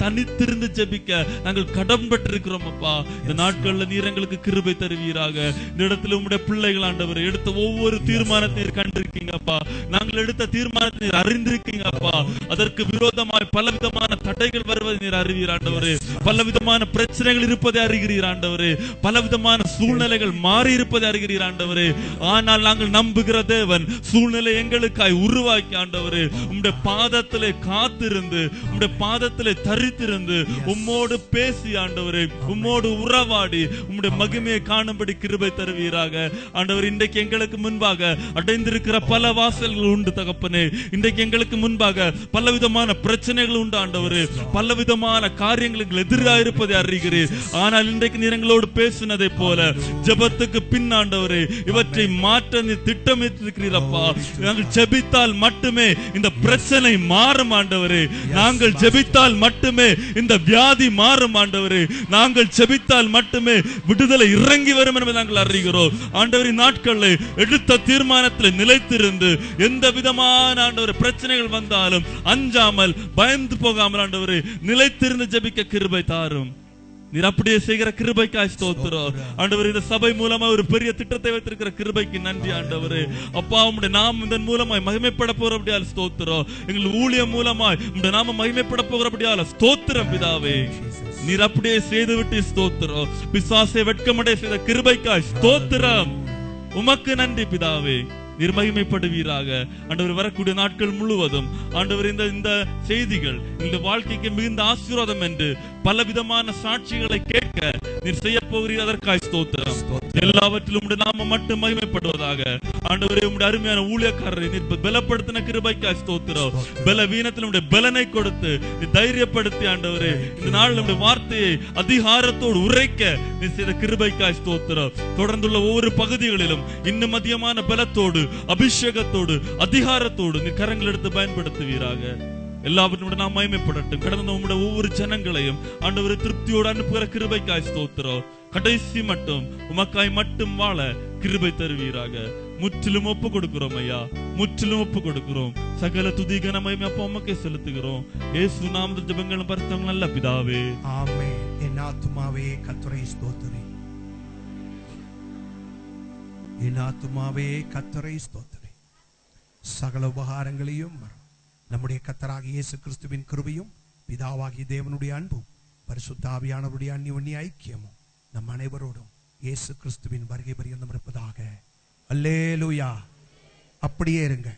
தனித்திருந்து ஜெபிக்க நாங்கள் கடன் பெற்றிருக்கிறோம் அப்பா. இந்த நாட்கள்ல நீர் எங்களுக்கு கிருபை தருவீராக. இந்த இடத்துல உம்முடைய பிள்ளைகள் ஆண்டவரே எடுத்த ஒவ்வொரு தீர்மானத்தை நீர் கண்டிருக்கீங்க அப்பா. நாங்கள் எடுத்த தீர்மானத்தை நீர் அறிந்திருக்கீங்க அப்பா. அதற்கு விரோதமாய் பலவிதமான தடைகள் வருவதை நீர் அறிவீர் ஆண்டவரே. பலவிதமான பிரச்சனைகள் இருப்பதை அறிகிறீர் ஆண்டவரே. பலவிதமான சூழ்நிலைகள் மாறி இருப்பதை அறிகிறீர் ஆண்டவரே. ஆனால் நாங்கள் நம்புகிற தேவன் சூழ்நிலை எங்களுக்காய் உருவாக்கி ஆண்டவரே உம்முடைய பாதத்திலே காத்திருந்து உம்முடைய பாதத்திலே தரித்திருந்து உம்மோடு பேசி ஆண்டவரே உம்மோடு உறவாடி உம்முடைய மகிமையை காணும்படி கிருபை தருவீராக. ஆண்டவர், இன்றைக்கு எங்களுக்கு முன்பாக அடைந்திருக்கிற பல வாசல்கள் உண்டு தகப்பனே. இன்றைக்கு எங்களுக்கு முன்பாக பலவிதமான பிரச்சனைகள் உண்டு ஆண்டவரே. பலவிதமான காரியங்களுக்கு எதிராக இருப்பதை அறிகிறீர். ஆனால் இன்றைக்கு நீர் எங்களோடு பேசினதை போல ஜெபத்துக்கு பின் ஆண்டவரே இவற்றை மாற்ற நீர் திட்டமிட்டிருக்கிறீரப்பா. நாங்கள் ஜெபித்தால் மட்டுமே இந்த பிரச்சனை மாறும் ஆண்டவரே. நாங்கள் ஜெபித்தால் மட்டுமே இந்த வியாதி மாறும் ஆண்டவரே. நாங்கள் ஜெபித்தால் மட்டுமே விடுதலை இறங்கி வரும் என்பதை நாங்கள் அறிகிறோம் ஆண்டவரின் நாட்களில் எடுத்த தீர்மானத்தில் நிலைத்திருந்து எந்த விதமான ஆண்டவரே பிரச்சனைகள் வந்தாலும் அஞ்சாமல் பயந்து போகாமல் ஆண்டவரே நிலைத்திருந்து ஜெபிக்க கிருபை தாரும். நீர் அப்படியே செய்கிற கிருபைக்காய் ஸ்தோத்திரம் ஆண்டவரே. இந்த சபை மூலமா ஒரு பெரிய திட்டத்தை வைத்திருக்கிற கிருபைக்கு நன்றி ஆண்டவரே. அப்பா, உம்முடைய நாமம் இதன் மூலமாய் மகிமைப்பட போறபடியால் ஸ்தோத்திரம். எங்கள் ஊழியம் மூலமாய் உம்முடைய நாமம் மகிமைப்பட போகிறபடியால் ஸ்தோத்திரம் பிதாவே. நீர் அப்படியே செய்துவிட்டு ஸ்தோத்திரம். பிசாசை வெட்கமடைய செய்த கிருபைக்காய் ஸ்தோத்திரம். உமக்கு நன்றி பிதாவே. நீர் மகிமைப்படுவீராக ஆண்டவர். வரக்கூடிய நாட்கள் முழுவதும் ஆண்டவர் இந்த செய்திகள் இந்த வாழ்க்கைக்கு மிகுந்த ஆசீர்வாதம் என்று பலவிதமான சாட்சிகளை கேட்க நீர் செய்ய போகிறீர். அதற்காய் ஸ்தோத்திரம். எல்லாவற்றிலும் உம்முடைய நாமம் மட்டும் மகிமைப்படுவதாக ஆண்டவரே. உம்முடைய அருமையான ஊழியக்காரரை நீர் பலப்படுத்தின கிருபைக்காய் ஸ்தோத்திரம். பலவீனத்தில் உம்முடைய பலனை கொடுத்து நீ தைரியப்படுத்தி ஆண்டவரே இந்த நாள் நம்முடைய வார்த்தையை அதிகாரத்தோடு உரைக்க நீ செய்த கிருபைக்காய் ஸ்தோத்திரம். தொடர்ந்துள்ள ஒவ்வொரு பகுதிகளிலும் இன்னும் அதிகமான பலத்தோடு அபிஷேகத்தோடு அதிகாரத்தோடு நீ கரங்கள் எடுத்து பயன்படுத்துவீராக. எல்லாவற்றும் நாம் மகிமைப்படட்டும். கடந்த உம்முடைய ஒவ்வொரு ஜனங்களையும் ஆண்டவரை திருப்தியோடு அனுப்புகிற கிருபைக்காய் ஸ்தோத்திரம். கடைசி மட்டும் உமக்காய் மட்டும் வாழ கிருபை தருவீராக. முற்றிலும் ஒப்பு கொடுக்கிறோம் ஐயா, முற்றிலும் ஒப்பு கொடுக்கிறோம். சகல துதி கன மகிமை அப்பா உமக்கே செலுத்துகிறோம். இயேசு நாமத்தில் ஜெபங்களும் பரிசுத்தம் நல்ல பிதாவே, ஆமென். என் ஆத்துமாவே கர்த்தரை ஸ்தோத்திரி, என் ஆத்துமாவே கர்த்தரை ஸ்தோத்திரி. சகல உபகாரங்களையும் நம்முடைய கர்த்தராகிய இயேசு கிறிஸ்துவின் கிருபையும் பிதாவாகிய தேவனுடைய அன்பும் பரிசுத்த ஆவியானவருடைய அந்யோன்ய ஐக்கியமும் நம் அனைவரோடும் இயேசு கிறிஸ்துவின் வருகை பரியந்தம் இருப்பதாக. அல்லேலூயா. அப்படியே இருங்க.